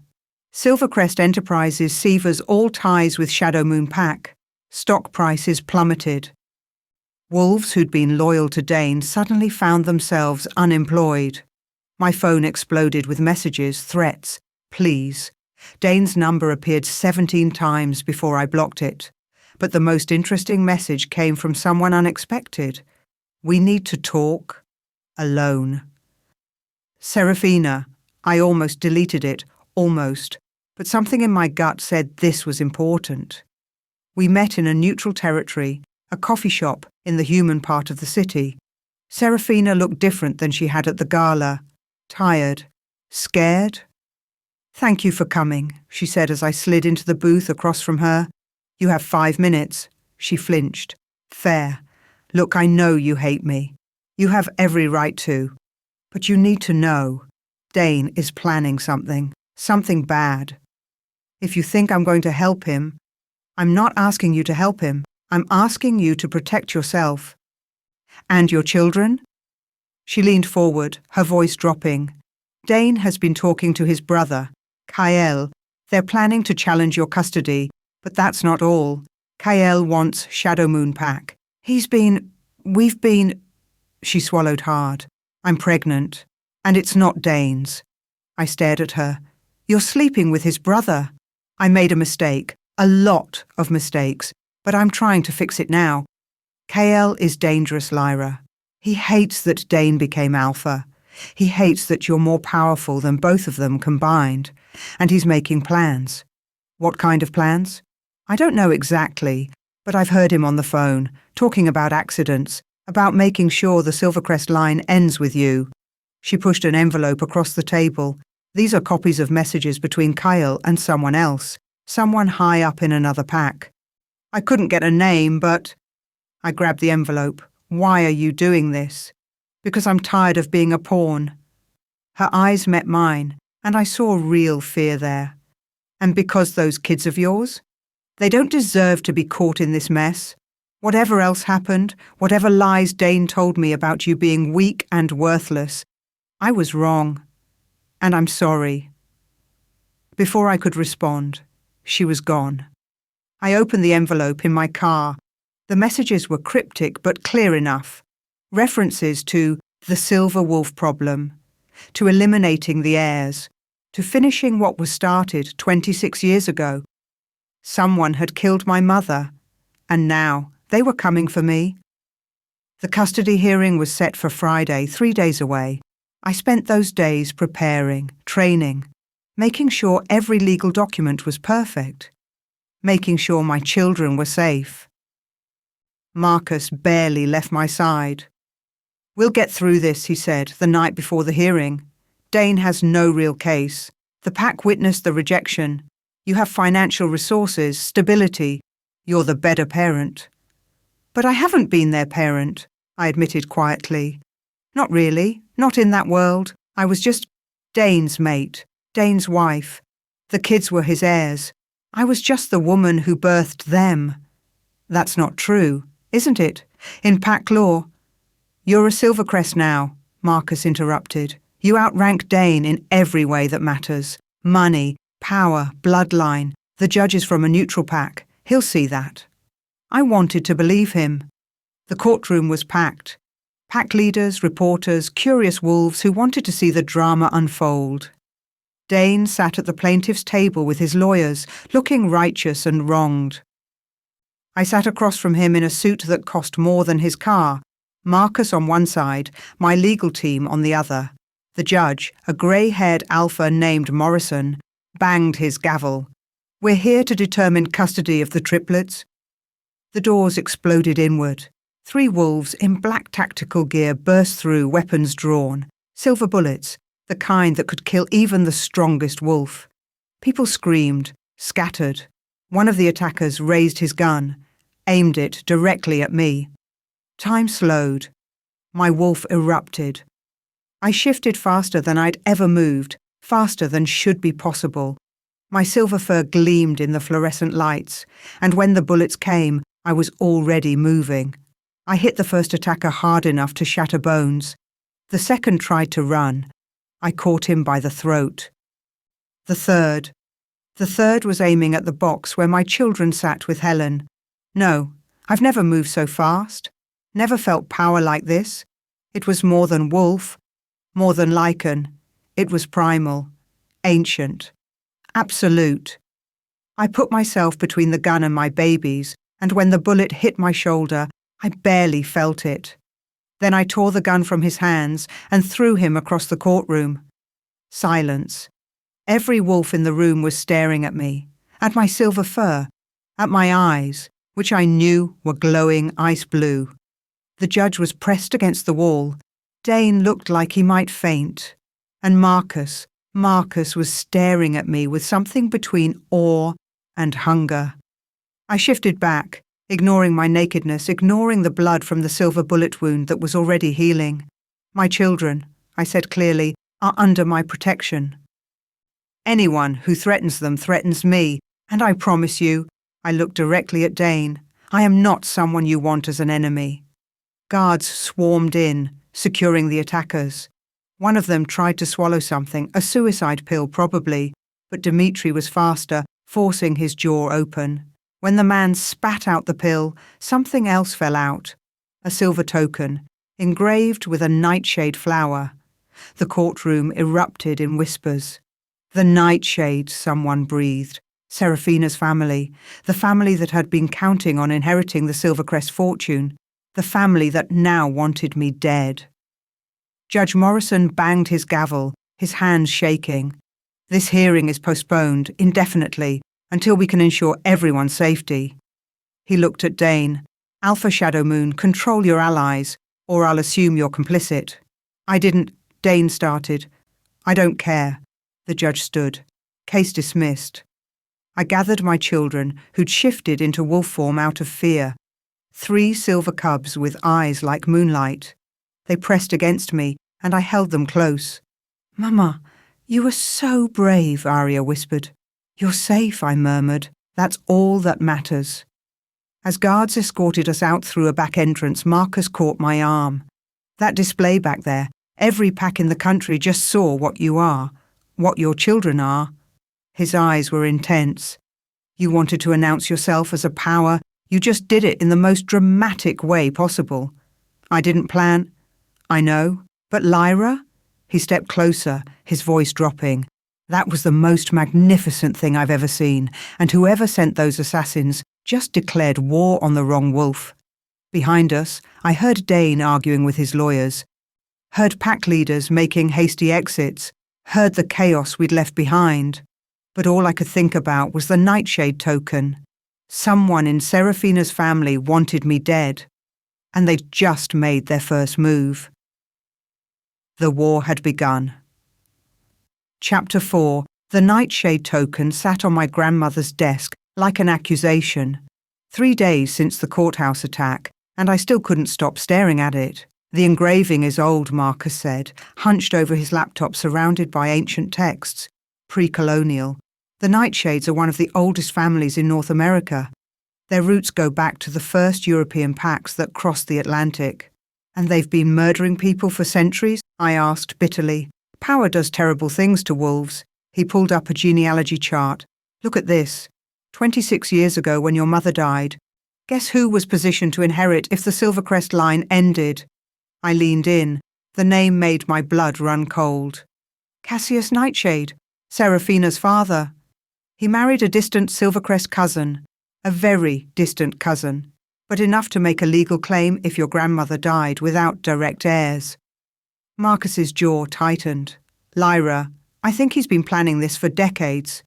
Silvercrest Enterprises severs all ties with Shadowmoon Pack. Stock prices plummeted. Wolves who'd been loyal to Dane suddenly found themselves unemployed. My phone exploded with messages, threats, pleas. Dane's number appeared 17 times before I blocked it. But the most interesting message came from someone unexpected. We need to talk. Alone. Serafina. I almost deleted it. Almost. But something in my gut said this was important. We met in a neutral territory, a coffee shop in the human part of the city. Serafina looked different than she had at the gala. Tired. Scared? Thank you for coming, she said as I slid into the booth across from her. You have 5 minutes. She flinched. Fair. Look, I know you hate me. You have every right to. But you need to know. Dane is planning something. Something bad. If you think I'm going to help him, I'm not asking you to help him. I'm asking you to protect yourself. And your children? She leaned forward, her voice dropping. Dane has been talking to his brother, Kyle. They're planning to challenge your custody, but that's not all. Kyle wants Shadowmoon Pack. We've been... She swallowed hard. I'm pregnant. And it's not Dane's. I stared at her. You're sleeping with his brother. I made a mistake. A lot of mistakes. But I'm trying to fix it now. Kyle is dangerous, Lyra. He hates that Dane became alpha. He hates that you're more powerful than both of them combined. And he's making plans. What kind of plans? I don't know exactly, but I've heard him on the phone, talking about accidents, about making sure the Silvercrest line ends with you. She pushed an envelope across the table. These are copies of messages between Kyle and someone else, someone high up in another pack. I couldn't get a name, but... I grabbed the envelope. Why are you doing this? Because I'm tired of being a pawn. Her eyes met mine, and I saw real fear there. And because those kids of yours? They don't deserve to be caught in this mess. Whatever else happened, whatever lies Dane told me about you being weak and worthless, I was wrong. And I'm sorry. Before I could respond, she was gone. I opened the envelope in my car. The messages were cryptic but clear enough. References to the Silver Wolf problem, to eliminating the heirs, to finishing what was started 26 years ago. Someone had killed my mother, and now they were coming for me. The custody hearing was set for Friday, 3 days away. I spent those days preparing, training, making sure every legal document was perfect, making sure my children were safe. Marcus barely left my side. "We'll get through this," he said the night before the hearing. "Dane has no real case. The pack witnessed the rejection. You have financial resources, stability. You're the better parent." "But I haven't been their parent," I admitted quietly. "Not really, not in that world. I was just Dane's mate, Dane's wife. The kids were his heirs. I was just the woman who birthed them." "That's not true, isn't it? In pack law—" "You're a Silvercrest now," Marcus interrupted. "You outrank Dane in every way that matters. Money, power, bloodline. The judge is from a neutral pack. He'll see that." I wanted to believe him. The courtroom was packed. Pack leaders, reporters, curious wolves who wanted to see the drama unfold. Dane sat at the plaintiff's table with his lawyers, looking righteous and wronged. I sat across from him in a suit that cost more than his car, Marcus on one side, my legal team on the other. The judge, a grey-haired alpha named Morrison, banged his gavel. "We're here to determine custody of the triplets." The doors exploded inward. 3 wolves in black tactical gear burst through, weapons drawn. Silver bullets, the kind that could kill even the strongest wolf. People screamed, scattered. One of the attackers raised his gun, aimed it directly at me. Time slowed. My wolf erupted. I shifted faster than I'd ever moved, faster than should be possible. My silver fur gleamed in the fluorescent lights, and when the bullets came, I was already moving. I hit the first attacker hard enough to shatter bones. The second tried to run. I caught him by the throat. The third was aiming at the box where my children sat with Helen. No, I've never moved so fast, never felt power like this. It was more than wolf, more than lichen. It was primal, ancient, absolute. I put myself between the gun and my babies, and when the bullet hit my shoulder, I barely felt it. Then I tore the gun from his hands and threw him across the courtroom. Silence. Every wolf in the room was staring at me, at my silver fur, at my eyes, which I knew were glowing ice blue. The judge was pressed against the wall. Dane looked like he might faint. And Marcus was staring at me with something between awe and hunger. I shifted back, ignoring my nakedness, ignoring the blood from the silver bullet wound that was already healing. "My children," I said clearly, "are under my protection. Anyone who threatens them threatens me, and I promise you," I looked directly at Dane, "I am not someone you want as an enemy." Guards swarmed in, securing the attackers. One of them tried to swallow something, a suicide pill probably, but Dmitri was faster, forcing his jaw open. When the man spat out the pill, something else fell out. A silver token, engraved with a nightshade flower. The courtroom erupted in whispers. "The nightshade," someone breathed. Serafina's family, the family that had been counting on inheriting the Silvercrest fortune, the family that now wanted me dead. Judge Morrison banged his gavel, his hands shaking. "This hearing is postponed indefinitely until we can ensure everyone's safety." He looked at Dane. "Alpha Shadow Moon, control your allies, or I'll assume you're complicit." Dane started. "I don't care." The judge stood. Case dismissed. I gathered my children, who'd shifted into wolf form out of fear. 3 silver cubs with eyes like moonlight. They pressed against me, and I held them close. "Mama, you are so brave," Arya whispered. "You're safe," I murmured. "That's all that matters." As guards escorted us out through a back entrance, Marcus caught my arm. "That display back there, every pack in the country just saw what you are, what your children are." His eyes were intense. "You wanted to announce yourself as a power. You just did it in the most dramatic way possible." "I didn't plan." "I know. But Lyra?" He stepped closer, his voice dropping. "That was the most magnificent thing I've ever seen, and whoever sent those assassins just declared war on the wrong wolf." Behind us, I heard Dane arguing with his lawyers, heard pack leaders making hasty exits, heard the chaos we'd left behind. But all I could think about was the nightshade token. Someone in Seraphina's family wanted me dead, and they'd just made their first move. The war had begun. Chapter 4. The nightshade token sat on my grandmother's desk like an accusation. 3 days since the courthouse attack, and I still couldn't stop staring at it. "The engraving is old," Marcus said, hunched over his laptop surrounded by ancient texts. "Pre-colonial. The Nightshades are one of the oldest families in North America. Their roots go back to the first European packs that crossed the Atlantic." "And they've been murdering people for centuries?" I asked bitterly. "Power does terrible things to wolves." He pulled up a genealogy chart. "Look at this. 26 years ago when your mother died. Guess who was positioned to inherit if the Silvercrest line ended?" I leaned in. The name made my blood run cold. "Cassius Nightshade, Seraphina's father. He married a distant Silvercrest cousin, a very distant cousin, but enough to make a legal claim if your grandmother died without direct heirs." Marcus's jaw tightened. "Lyra, I think he's been planning this for decades.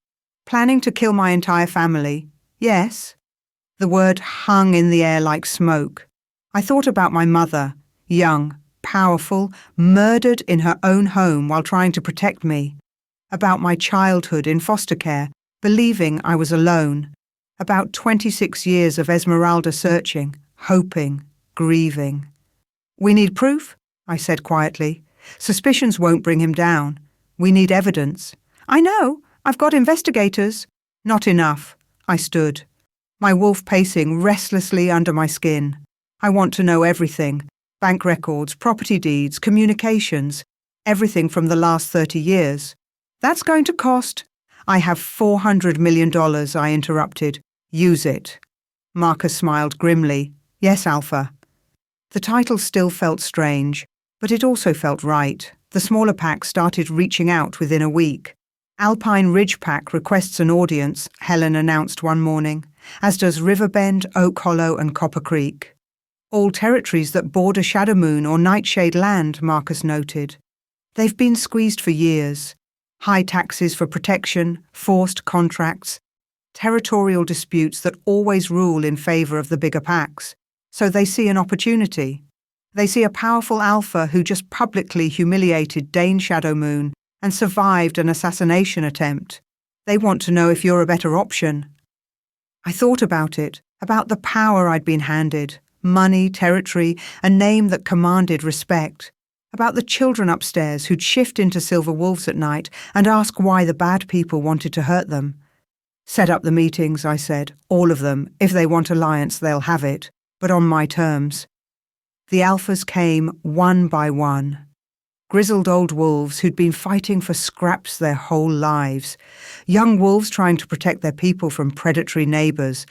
Planning to kill my entire family. Yes?" The word hung in the air like smoke. I thought about my mother, young, powerful, murdered in her own home while trying to protect me. About my childhood in foster care, believing I was alone. About 26 years of Esmeralda searching, hoping, grieving. "We need proof," I said quietly. "Suspicions won't bring him down. We need evidence." "I know. I've got investigators." "Not enough." I stood, my wolf pacing restlessly under my skin. "I want to know everything. Bank records, property deeds, communications, everything from the last 30 years. "That's going to cost—" "I have $400 million, I interrupted. "Use it." Marcus smiled grimly. "Yes, Alpha." The title still felt strange, but it also felt right. The smaller pack started reaching out within a week. "Alpine Ridge Pack requests an audience," Helen announced one morning, as does Riverbend, Oak Hollow and Copper Creek. "All territories that border Shadow Moon or Nightshade land," Marcus noted. "They've been squeezed for years. High taxes for protection, forced contracts, territorial disputes that always rule in favor of the bigger packs. So they see an opportunity. They see a powerful alpha who just publicly humiliated Dane Shadow Moon and survived an assassination attempt. They want to know if you're a better option." I thought about it, about the power I'd been handed, money, territory, a name that commanded respect, about the children upstairs who'd shift into silver wolves at night and ask why the bad people wanted to hurt them. "Set up the meetings," I said, "all of them. If they want alliance, they'll have it, but on my terms." The alphas came one by one. Grizzled old wolves who'd been fighting for scraps their whole lives. Young wolves trying to protect their people from predatory neighbours.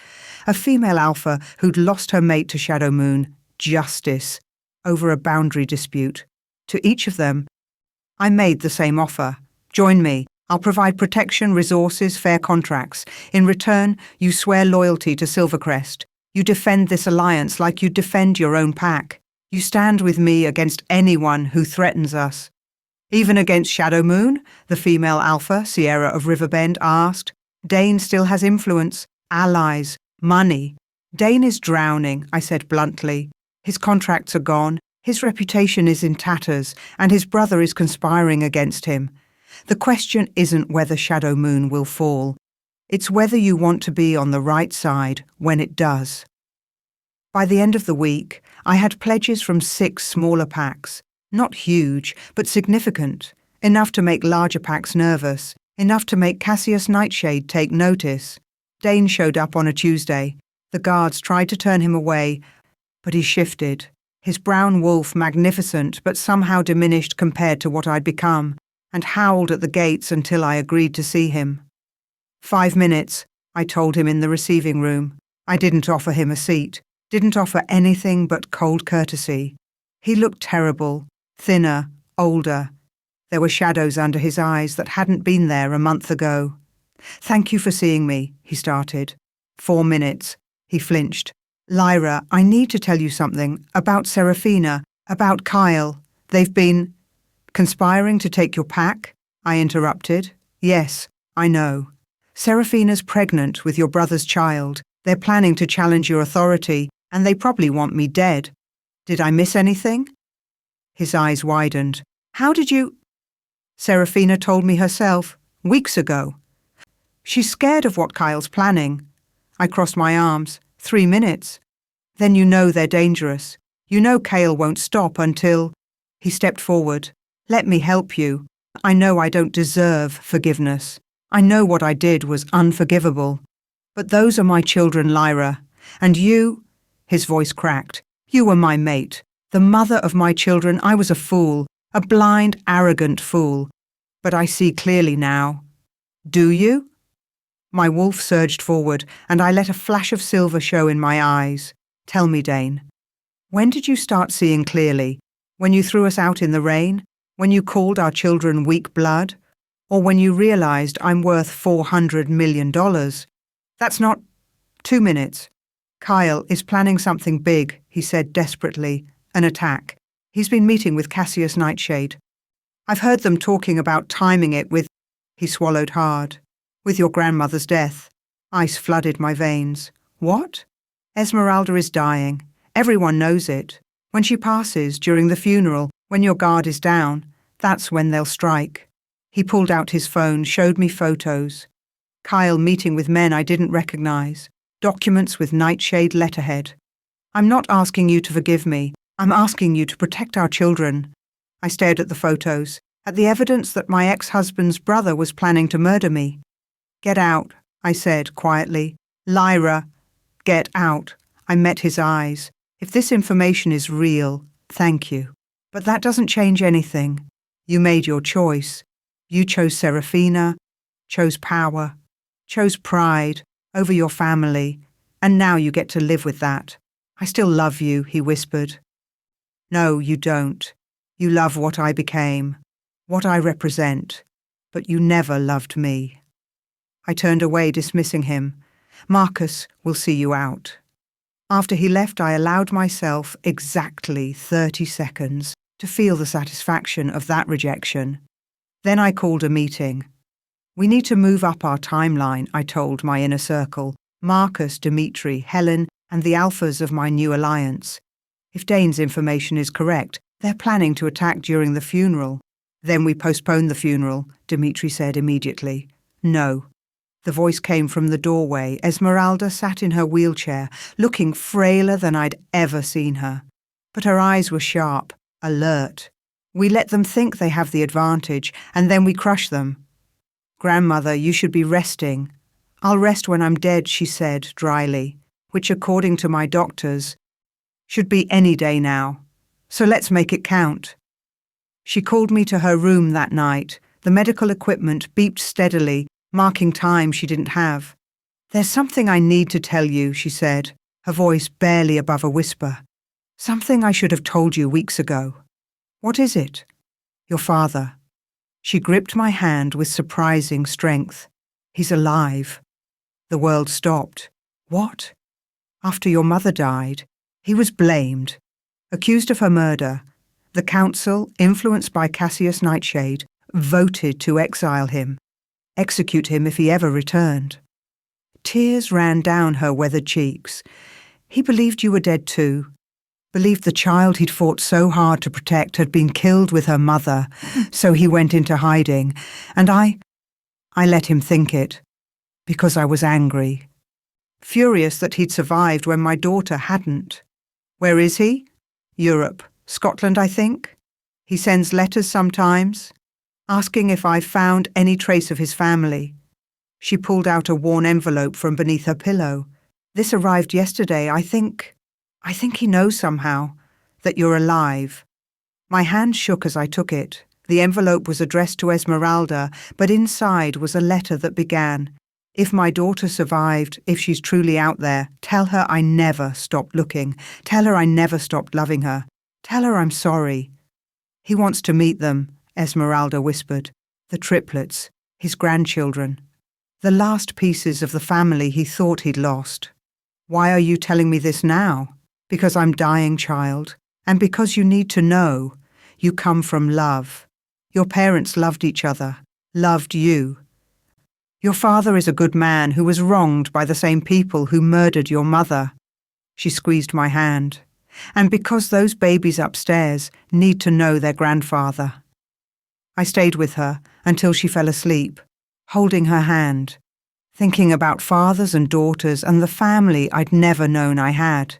A female alpha who'd lost her mate to Shadow Moon, justice, over a boundary dispute. To each of them, I made the same offer. "Join me. I'll provide protection, resources, fair contracts. In return, you swear loyalty to Silvercrest. You defend this alliance like you defend your own pack. You stand with me against anyone who threatens us." "Even against Shadow Moon?" the female alpha, Sierra of Riverbend, asked. "Dane still has influence, allies, money." "Dane is drowning," I said bluntly. "His contracts are gone, his reputation is in tatters, and his brother is conspiring against him. The question isn't whether Shadow Moon will fall. It's whether you want to be on the right side when it does." By the end of the week, I had pledges from 6 smaller packs, not huge, but significant, enough to make larger packs nervous, enough to make Cassius Nightshade take notice. Dane showed up on a Tuesday. The guards tried to turn him away, but he shifted, his brown wolf magnificent but somehow diminished compared to what I'd become, and howled at the gates until I agreed to see him. 5 minutes, I told him in the receiving room. I didn't offer him a seat, didn't offer anything but cold courtesy. He looked terrible, thinner, older. There were shadows under his eyes that hadn't been there a month ago. "Thank you for seeing me," he started. 4 minutes. He flinched. "Lyra, I need to tell you something about Serafina, about Kyle. They've been conspiring to take your pack?" I interrupted. "Yes, I know. Serafina's pregnant with your brother's child. They're planning to challenge your authority, and they probably want me dead. Did I miss anything?" His eyes widened. "How did you—" "Serafina told me herself, weeks ago. She's scared of what Kyle's planning." I crossed my arms. 3 minutes. "Then you know they're dangerous. You know Kyle won't stop until—" He stepped forward. "Let me help you. I know I don't deserve forgiveness. I know what I did was unforgivable. But those are my children, Lyra. And you—" His voice cracked. "You were my mate. The mother of my children. I was a fool. A blind, arrogant fool. But I see clearly now." "Do you?" My wolf surged forward, and I let a flash of silver show in my eyes. "Tell me, Dane, when did you start seeing clearly? When you threw us out in the rain? When you called our children weak blood? Or when you realized I'm worth $400 million? That's not— 2 minutes. "Kyle is planning something big," he said desperately. "An attack. He's been meeting with Cassius Nightshade. I've heard them talking about timing it with—" He swallowed hard. "With your grandmother's death." Ice flooded my veins. "What?" "Esmeralda is dying. Everyone knows it. When she passes, during the funeral, when your guard is down, that's when they'll strike." He pulled out his phone, showed me photos. Kyle meeting with men I didn't recognize. Documents with Nightshade letterhead. "I'm not asking you to forgive me. I'm asking you to protect our children." I stared at the photos, at the evidence that my ex-husband's brother was planning to murder me. "Get out," I said quietly. "Lyra, get out." I met his eyes. "If this information is real, thank you. But that doesn't change anything. You made your choice. You chose Serafina, chose power, chose pride over your family, and now you get to live with that. I still love you," he whispered. "No, you don't. You love what I became, what I represent, but you never loved me." I turned away, dismissing him. "Marcus will see you out." After he left, I allowed myself exactly 30 seconds to feel the satisfaction of that rejection. Then I called a meeting. "We need to move up our timeline," I told my inner circle, Marcus, Dimitri, Helen, and the alphas of my new alliance. "If Dane's information is correct, they're planning to attack during the funeral." "Then we postpone the funeral," Dimitri said immediately. "No." The voice came from the doorway. Esmeralda sat in her wheelchair, looking frailer than I'd ever seen her. But her eyes were sharp, alert. "We let them think they have the advantage, and then we crush them." "Grandmother, you should be resting." "I'll rest when I'm dead," she said dryly, "which according to my doctors should be any day now. So let's make it count." She called me to her room that night. The medical equipment beeped steadily, marking time she didn't have. "There's something I need to tell you," she said, her voice barely above a whisper. "Something I should have told you weeks ago." "What is it?" "Your father." She gripped my hand with surprising strength. "He's alive." The world stopped. "What?" "After your mother died, he was blamed, accused of her murder. The council, influenced by Cassius Nightshade, voted to exile him, execute him if he ever returned." Tears ran down her weathered cheeks. "He believed you were dead too. Believed the child he'd fought so hard to protect had been killed with her mother, so he went into hiding. And I let him think it, because I was angry. furious that he'd survived when my daughter hadn't. Where is he? Europe. Scotland, I think. He sends letters sometimes, asking if I've found any trace of his family. She pulled out a worn envelope from beneath her pillow. This arrived yesterday. I think he knows somehow that you're alive. My hand shook as I took it. The envelope was addressed to Esmeralda, but inside was a letter that began, "If my daughter survived, if she's truly out there, tell her I never stopped looking. Tell her I never stopped loving her. Tell her I'm sorry." He wants to meet them, Esmeralda whispered. The triplets, his grandchildren. The last pieces of the family he thought he'd lost. "Why are you telling me this now?" "Because I'm dying, child. And because you need to know. You come from love. Your parents loved each other, loved you. Your father is a good man who was wronged by the same people who murdered your mother." She squeezed my hand. "And because those babies upstairs need to know their grandfather." I stayed with her until she fell asleep, holding her hand, thinking about fathers and daughters and the family I'd never known I had.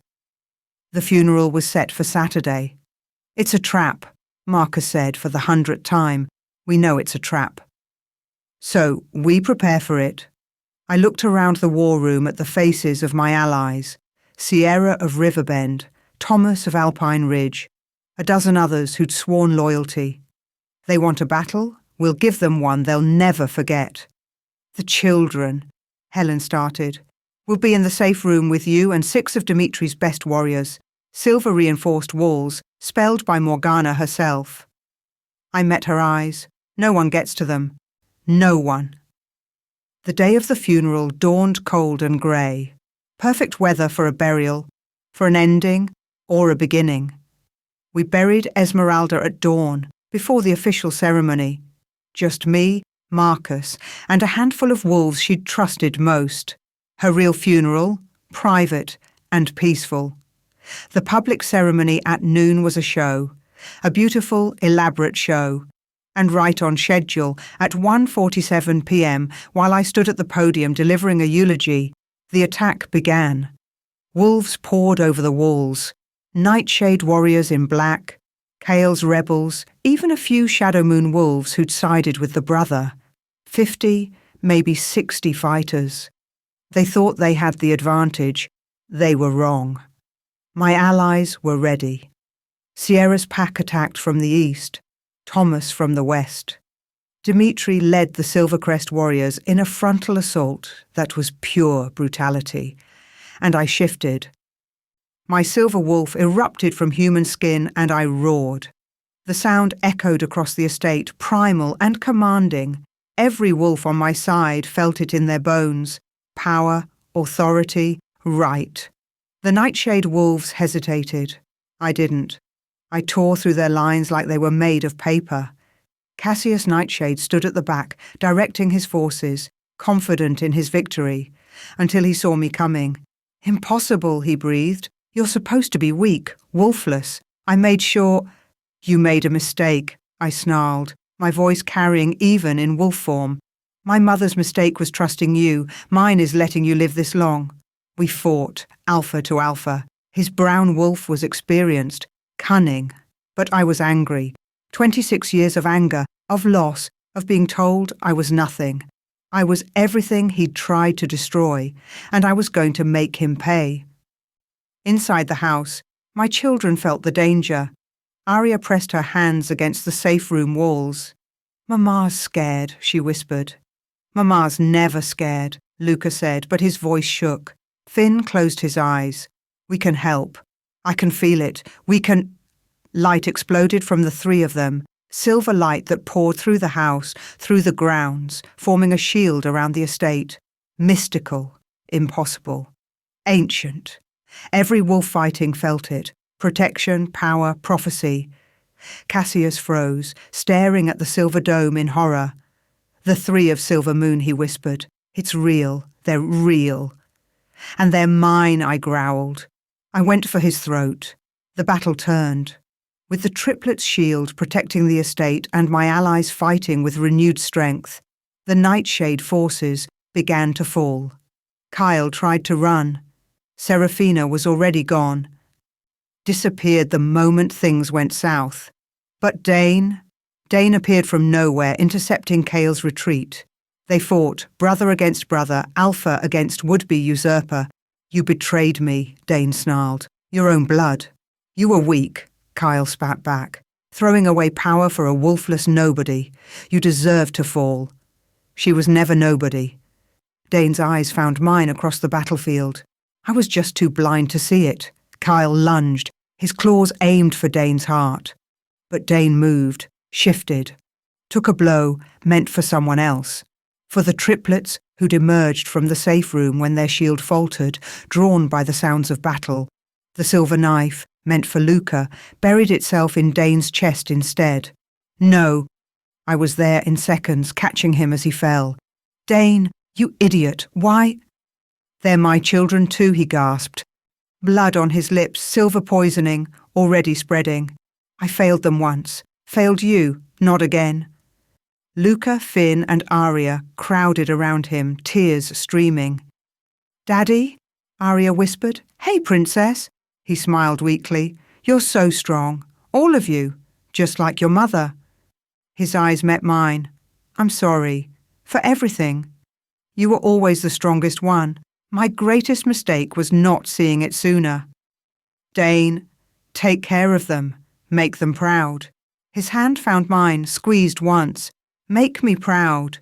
The funeral was set for Saturday. "It's a trap," Marcus said for the 100th time. "We know it's a trap." So we prepare for it. I looked around the war room at the faces of my allies, Sierra of Riverbend, Thomas of Alpine Ridge, a dozen others who'd sworn loyalty. They want a battle? We'll give them one they'll never forget. "The children," Helen started. "Will be in the safe room with you and 6 of Dimitri's best warriors, silver-reinforced walls, spelled by Morgana herself." I met her eyes. No one gets to them. No one. The day of the funeral dawned cold and grey. Perfect weather for a burial, for an ending, or a beginning. We buried Esmeralda at dawn, before the official ceremony. Just me, Marcus, and a handful of wolves she'd trusted most. Her real funeral, private and peaceful. The public ceremony at noon was a show, a beautiful, elaborate show. And right on schedule, at 1:47 p.m., while I stood at the podium delivering a eulogy, the attack began. Wolves poured over the walls, nightshade warriors in black, Kale's rebels, even a few Shadow Moon wolves who'd sided with the brother. 50, maybe 60 fighters. They thought they had the advantage. They were wrong. My allies were ready. Sierra's pack attacked from the east, Thomas from the west. Dimitri led the Silvercrest warriors in a frontal assault that was pure brutality, and I shifted. My silver wolf erupted from human skin and I roared. The sound echoed across the estate, primal and commanding. Every wolf on my side felt it in their bones. Power, authority, right. The Nightshade wolves hesitated. I didn't. I tore through their lines like they were made of paper. Cassius Nightshade stood at the back, directing his forces, confident in his victory, until he saw me coming. "Impossible," he breathed. "You're supposed to be weak, wolfless. I made sure—" "You made a mistake," I snarled, my voice carrying even in wolf form. "My mother's mistake was trusting you. Mine is letting you live this long." We fought, alpha to alpha. His brown wolf was experienced, cunning, but I was angry. 26 years of anger, of loss, of being told I was nothing. I was everything he'd tried to destroy, and I was going to make him pay. Inside the house, my children felt the danger. Arya pressed her hands against the safe room walls. "Mama's scared," she whispered. "Mama's never scared," Luca said, but his voice shook. Finn closed his eyes. "We can help. I can feel it. We can—" Light exploded from the 3 of them, silver light that poured through the house, through the grounds, forming a shield around the estate. Mystical, impossible, ancient. Every wolf fighting felt it. Protection, power, prophecy. Cassius froze, staring at the silver dome in horror. "The 3 of Silver Moon," he whispered. "It's real. They're real." "And they're mine," I growled. I went for his throat. The battle turned. With the Triplets' shield protecting the estate and my allies fighting with renewed strength, the Nightshade forces began to fall. Kyle tried to run. Serafina was already gone. Disappeared the moment things went south. But Dane appeared from nowhere, intercepting Kale's retreat. They fought, brother against brother, alpha against would-be usurper. You betrayed me, Dane snarled. Your own blood. You were weak, Kyle spat back, throwing away power for a wolfless nobody. You deserved to fall. She was never nobody. Dane's eyes found mine across the battlefield. I was just too blind to see it. Kyle lunged, his claws aimed for Dane's heart. But Dane moved, shifted, took a blow meant for someone else. For the triplets who'd emerged from the safe room when their shield faltered, drawn by the sounds of battle. The silver knife, meant for Luca, buried itself in Dane's chest instead. No. I was there in seconds, catching him as he fell. Dane, you idiot, why? They're my children too, he gasped. Blood on his lips, silver poisoning, already spreading. I failed them once. Failed you, not again. Luca, Finn and Arya crowded around him, tears streaming. Daddy? Arya whispered. Hey, princess. He smiled weakly. You're so strong. All of you. Just like your mother. His eyes met mine. I'm sorry. For everything. You were always the strongest one. My greatest mistake was not seeing it sooner. Dane, take care of them. Make them proud. His hand found mine, squeezed once. Make me proud.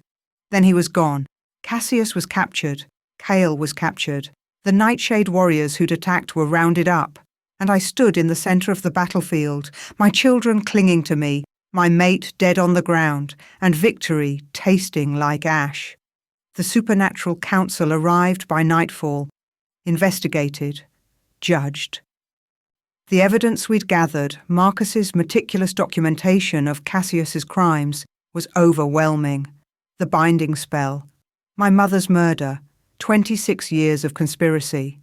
Then he was gone. Cassius was captured. Kale was captured. The Nightshade warriors who'd attacked were rounded up. And I stood in the centre of the battlefield, my children clinging to me, my mate dead on the ground, and victory tasting like ash. The supernatural council arrived by nightfall, investigated, judged. The evidence we'd gathered, Marcus's meticulous documentation of Cassius's crimes, was overwhelming. The binding spell, my mother's murder, 26 years of conspiracy.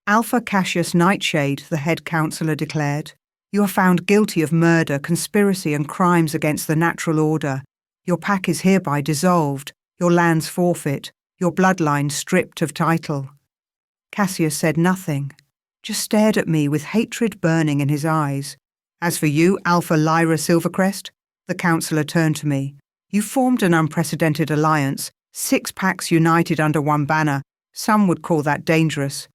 Alpha Cassius Nightshade, the head counsellor declared, you are found guilty of murder, conspiracy and crimes against the natural order. Your pack is hereby dissolved, your lands forfeit, your bloodline stripped of title. Cassius said nothing, just stared at me with hatred burning in his eyes. As for you, Alpha Lyra Silvercrest, the counsellor turned to me. You formed an unprecedented alliance, 6 packs united under one banner. Some would call that dangerous.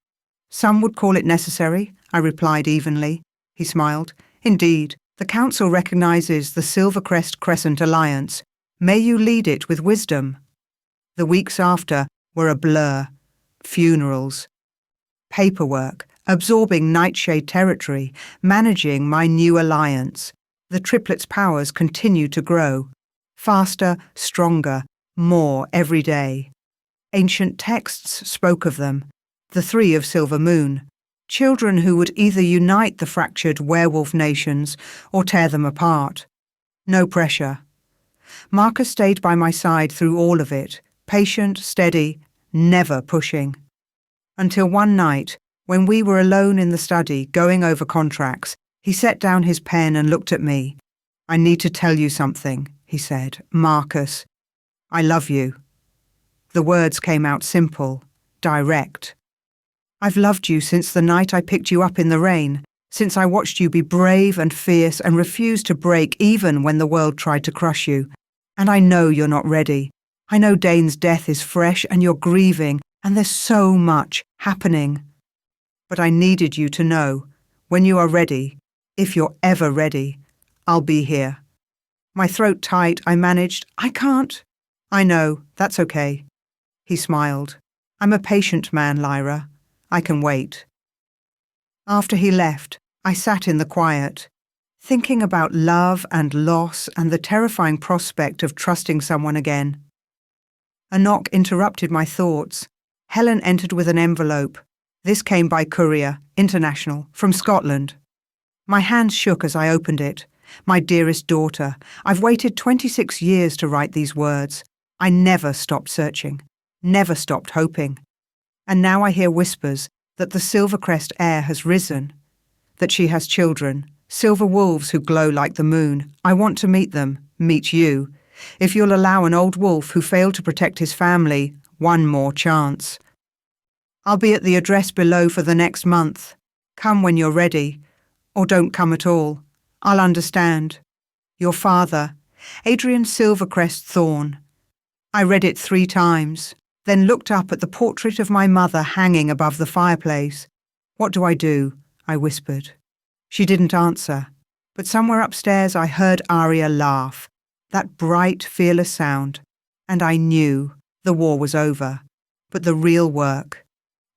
Some would call it necessary, I replied evenly. He smiled. Indeed, the council recognises the Silvercrest Crescent Alliance. May you lead it with wisdom. The weeks after were a blur. Funerals. Paperwork, absorbing Nightshade territory, managing my new alliance. The triplets' powers continued to grow. Faster, stronger, more every day. Ancient texts spoke of them. The 3 of Silver Moon. Children who would either unite the fractured werewolf nations or tear them apart. No pressure. Marcus stayed by my side through all of it, patient, steady, never pushing. Until one night, when we were alone in the study going over contracts, he set down his pen and looked at me. I need to tell you something, he said. Marcus, I love you. The words came out simple, direct. I've loved you since the night I picked you up in the rain, since I watched you be brave and fierce and refused to break even when the world tried to crush you. And I know you're not ready. I know Dane's death is fresh and you're grieving, and there's so much happening. But I needed you to know, when you are ready, if you're ever ready, I'll be here. My throat tight, I managed, I can't. I know, that's okay. He smiled. I'm a patient man, Lyra. I can wait. After he left, I sat in the quiet, thinking about love and loss and the terrifying prospect of trusting someone again. A knock interrupted my thoughts. Helen entered with an envelope. This came by courier, international, from Scotland. My hands shook as I opened it. My dearest daughter, I've waited 26 years to write these words. I never stopped searching, never stopped hoping. And now I hear whispers that the Silvercrest heir has risen, that she has children, silver wolves who glow like the moon. I want to meet them, meet you, if you'll allow an old wolf who failed to protect his family one more chance. I'll be at the address below for the next month. Come when you're ready, or don't come at all. I'll understand. Your father, Adrian Silvercrest Thorne. I read it 3 times, then looked up at the portrait of my mother hanging above the fireplace. What do I do? I whispered. She didn't answer, but somewhere upstairs I heard Aria laugh, that bright, fearless sound, and I knew the war was over. But the real work,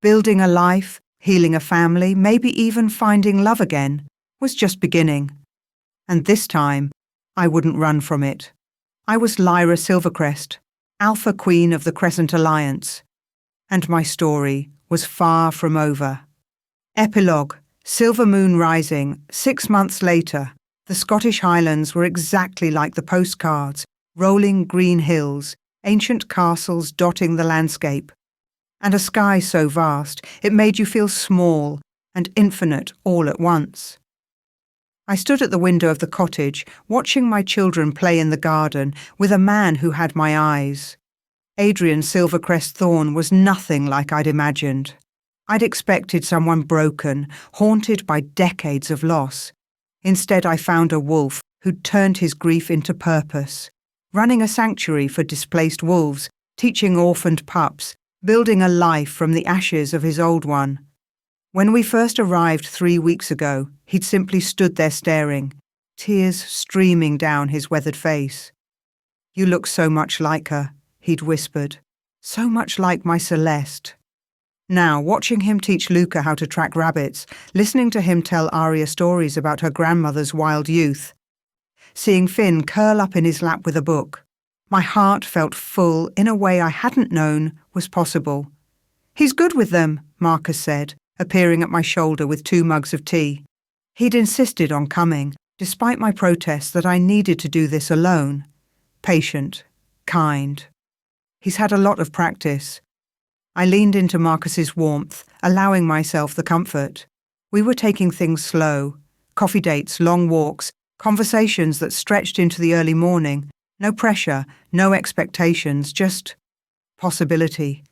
building a life, healing a family, maybe even finding love again, was just beginning. And this time, I wouldn't run from it. I was Lyra Silvercrest, Alpha Queen of the Crescent Alliance, and my story was far from over. Epilogue: Silver moon rising, 6 months later. The Scottish Highlands were exactly like the postcards, rolling green hills, ancient castles dotting the landscape, and a sky so vast it made you feel small and infinite all at once. I stood at the window of the cottage, watching my children play in the garden with a man who had my eyes. Adrian Silvercrest Thorne was nothing like I'd imagined. I'd expected someone broken, haunted by decades of loss. Instead, I found a wolf who'd turned his grief into purpose, running a sanctuary for displaced wolves, teaching orphaned pups, building a life from the ashes of his old one. When we first arrived 3 weeks ago, he'd simply stood there staring, tears streaming down his weathered face. "You look so much like her," he'd whispered, "so much like my Celeste." Now, watching him teach Luca how to track rabbits, listening to him tell Aria stories about her grandmother's wild youth, seeing Finn curl up in his lap with a book, my heart felt full in a way I hadn't known was possible. "He's good with them," Marcus said, appearing at my shoulder with 2 mugs of tea. He'd insisted on coming, despite my protests that I needed to do this alone. Patient, kind. He's had a lot of practice. I leaned into Marcus's warmth, allowing myself the comfort. We were taking things slow. Coffee dates, long walks, conversations that stretched into the early morning. No pressure, no expectations, just possibility.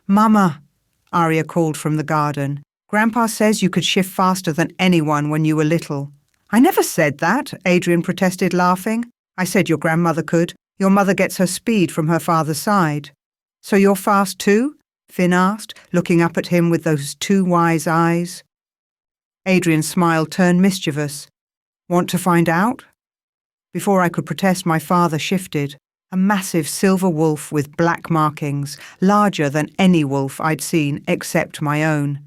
"Mama," Aria called from the garden. "Grandpa says you could shift faster than anyone when you were little." "I never said that," Adrian protested, laughing. "I said your grandmother could. Your mother gets her speed from her father's side." "So you're fast too?" Finn asked, looking up at him with those 2 wise eyes. Adrian's smile turned mischievous. "Want to find out?" Before I could protest, my father shifted. A massive silver wolf with black markings, larger than any wolf I'd seen except my own.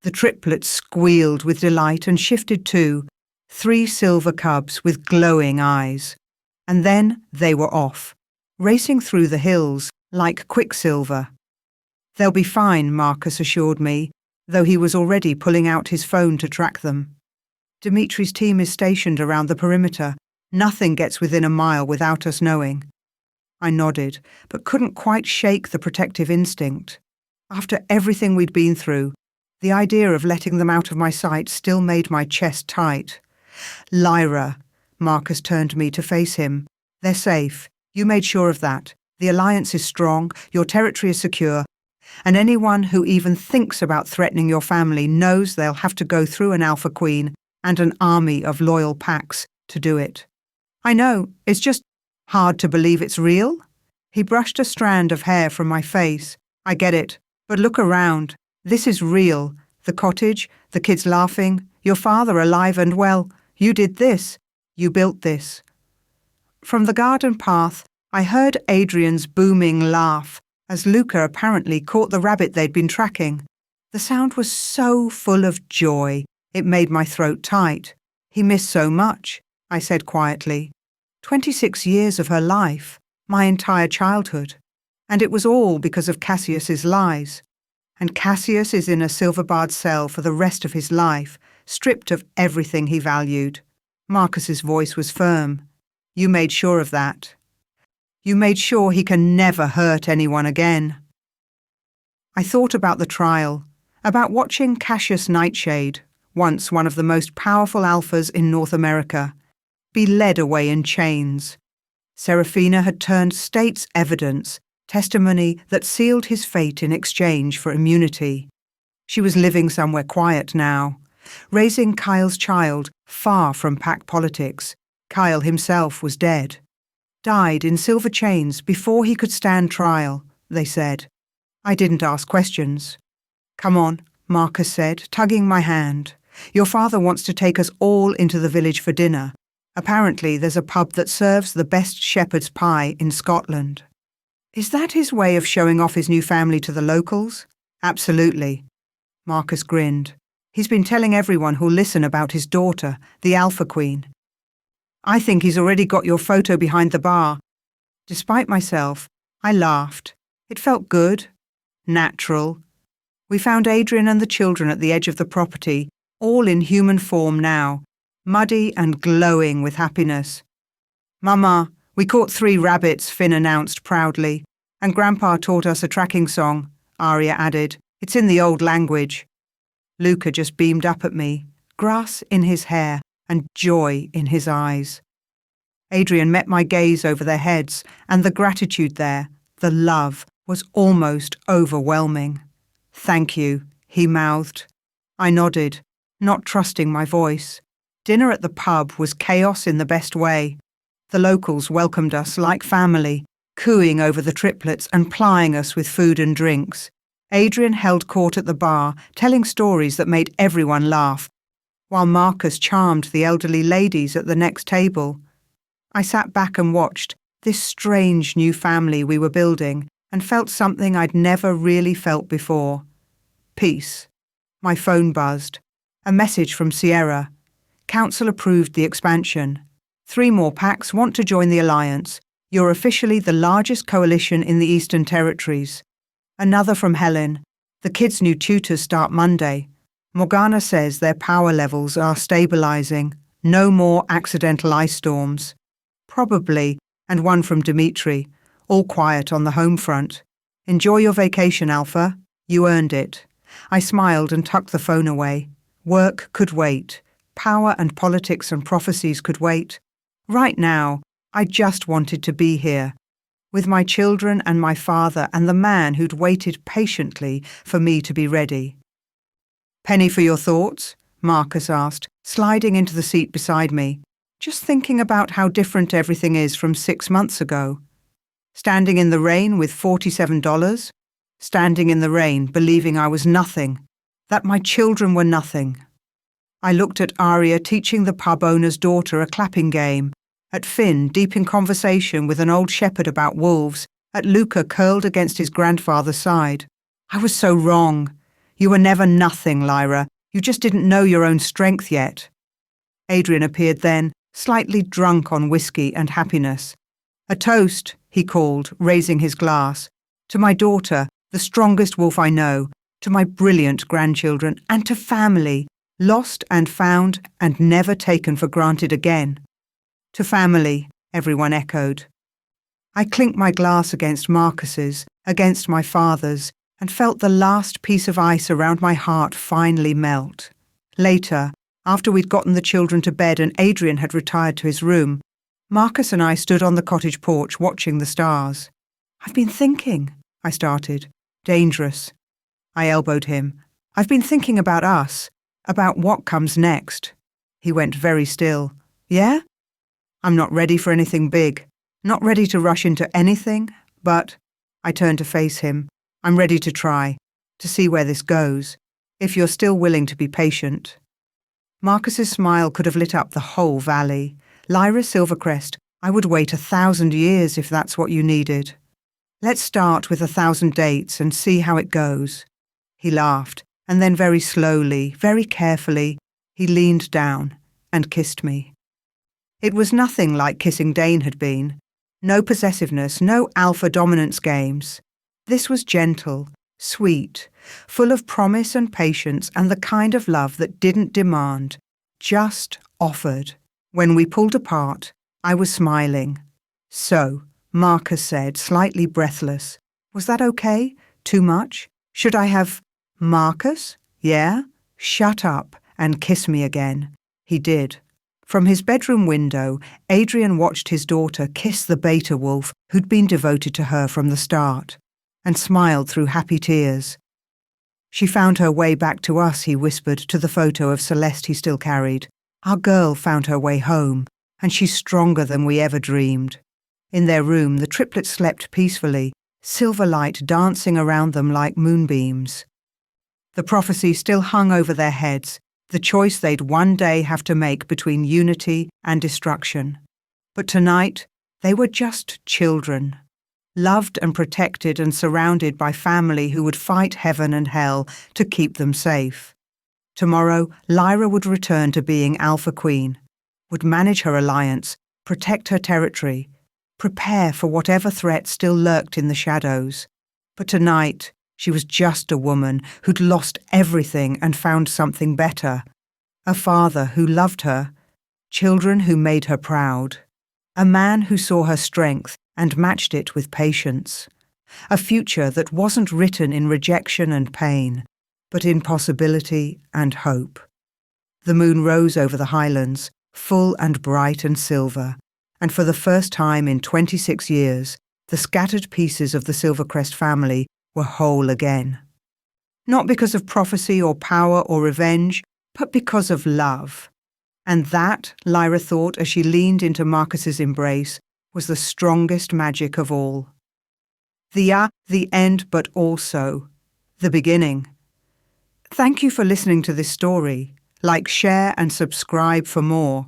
The triplets squealed with delight and shifted too, 3 silver cubs with glowing eyes. And then they were off, racing through the hills like quicksilver. "They'll be fine," Marcus assured me, though he was already pulling out his phone to track them. "Dimitri's team is stationed around the perimeter. Nothing gets within a mile without us knowing." I nodded, but couldn't quite shake the protective instinct. After everything we'd been through, the idea of letting them out of my sight still made my chest tight. "Lyra," Marcus turned me to face him. "They're safe. You made sure of that. The Alliance is strong, your territory is secure, and anyone who even thinks about threatening your family knows they'll have to go through an Alpha Queen and an army of loyal packs to do it." "I know, it's just hard to believe it's real." He brushed a strand of hair from my face. "I get it, but look around. This is real. The cottage, the kids laughing, your father alive and well. You did this. You built this." From the garden path, I heard Adrian's booming laugh as Luca apparently caught the rabbit they'd been tracking. The sound was so full of joy, it made my throat tight. "He missed so much," I said quietly. 26 years of her life, my entire childhood. And it was all because of Cassius's lies. And Cassius is in a silver-barred cell for the rest of his life, stripped of everything he valued. Marcus's voice was firm. "You made sure of that. You made sure he can never hurt anyone again." I thought about the trial, about watching Cassius Nightshade, once one of the most powerful alphas in North America, be led away in chains. Serafina had turned state's evidence, testimony that sealed his fate in exchange for immunity. She was living somewhere quiet now, raising Kyle's child far from pack politics. Kyle himself was dead. Died in silver chains before he could stand trial, they said. I didn't ask questions. Come on, Marcus said, tugging my hand. Your father wants to take us all into the village for dinner. Apparently there's a pub that serves the best shepherd's pie in Scotland. Is that his way of showing off his new family to the locals? Absolutely. Marcus grinned. He's been telling everyone who'll listen about his daughter, the Alpha Queen. I think he's already got your photo behind the bar. Despite myself, I laughed. It felt good, natural. We found Adrian and the children at the edge of the property, all in human form now, muddy and glowing with happiness. Mama, we caught 3 rabbits, Finn announced proudly. And Grandpa taught us a tracking song, Arya added. It's in the old language. Luca just beamed up at me, grass in his hair and joy in his eyes. Adrian met my gaze over their heads, and the gratitude there, the love, was almost overwhelming. Thank you, he mouthed. I nodded, not trusting my voice. Dinner at the pub was chaos in the best way. The locals welcomed us like family, cooing over the triplets and plying us with food and drinks. Adrian held court at the bar, telling stories that made everyone laugh, while Marcus charmed the elderly ladies at the next table. I sat back and watched this strange new family we were building and felt something I'd never really felt before. Peace. My phone buzzed. A message from Sierra. Council approved the expansion. 3 more packs want to join the alliance. You're officially the largest coalition in the Eastern Territories. Another from Helen. The kids' new tutors start Monday. Morgana says their power levels are stabilizing. No more accidental ice storms. Probably. And one from Dimitri. All quiet on the home front. Enjoy your vacation, Alpha. You earned it. I smiled and tucked the phone away. Work could wait. Power and politics and prophecies could wait. Right now, I just wanted to be here, with my children and my father and the man who'd waited patiently for me to be ready. Penny for your thoughts? Marcus asked, sliding into the seat beside me. Just thinking about how different everything is from 6 months ago. Standing in the rain with $47? Standing in the rain, believing I was nothing, that my children were nothing. I looked at Arya teaching the pub owner's daughter a clapping game, at Finn deep in conversation with an old shepherd about wolves, at Luca curled against his grandfather's side. I was so wrong. You were never nothing, Lyra. You just didn't know your own strength yet. Adrian appeared then, slightly drunk on whiskey and happiness. A toast, he called, raising his glass. To my daughter, the strongest wolf I know, to my brilliant grandchildren, and to family, lost and found and never taken for granted again. To family, everyone echoed. I clinked my glass against Marcus's, against my father's, and felt the last piece of ice around my heart finally melt. Later, after we'd gotten the children to bed and Adrian had retired to his room, Marcus and I stood on the cottage porch watching the stars. I've been thinking, I started. Dangerous. I elbowed him. I've been thinking about us, about what comes next. He went very still. Yeah? I'm not ready for anything big, not ready to rush into anything, but I turned to face him. I'm ready to try, to see where this goes, if you're still willing to be patient. Marcus's smile could have lit up the whole valley. Lyra Silvercrest, I would wait 1,000 years if that's what you needed. Let's start with 1,000 dates and see how it goes. He laughed, and then very slowly, very carefully, he leaned down and kissed me. It was nothing like kissing Dane had been. No possessiveness, no alpha dominance games. This was gentle, sweet, full of promise and patience and the kind of love that didn't demand, just offered. When we pulled apart, I was smiling. So, Marcus said, slightly breathless, was that okay? Too much? Should I have... Marcus? Yeah? Shut up and kiss me again. He did. From his bedroom window, Adrian watched his daughter kiss the beta wolf who'd been devoted to her from the start, and smiled through happy tears. She found her way back to us, he whispered to the photo of Celeste he still carried. Our girl found her way home, and she's stronger than we ever dreamed. In their room, the triplets slept peacefully, silver light dancing around them like moonbeams. The prophecy still hung over their heads, the choice they'd one day have to make between unity and destruction. But tonight, they were just children, loved and protected and surrounded by family who would fight heaven and hell to keep them safe. Tomorrow, Lyra would return to being Alpha Queen, would manage her alliance, protect her territory, prepare for whatever threat still lurked in the shadows. But tonight, she was just a woman who'd lost everything and found something better. A father who loved her, children who made her proud, a man who saw her strength and matched it with patience, a future that wasn't written in rejection and pain, but in possibility and hope. The moon rose over the highlands, full and bright and silver, and for the first time in 26 years, the scattered pieces of the Silvercrest family were whole again. Not because of prophecy or power or revenge, but because of love. And that, Lyra thought as she leaned into Marcus's embrace, was the strongest magic of all. The end, but also the beginning. Thank you for listening to this story. Like, share, and subscribe for more.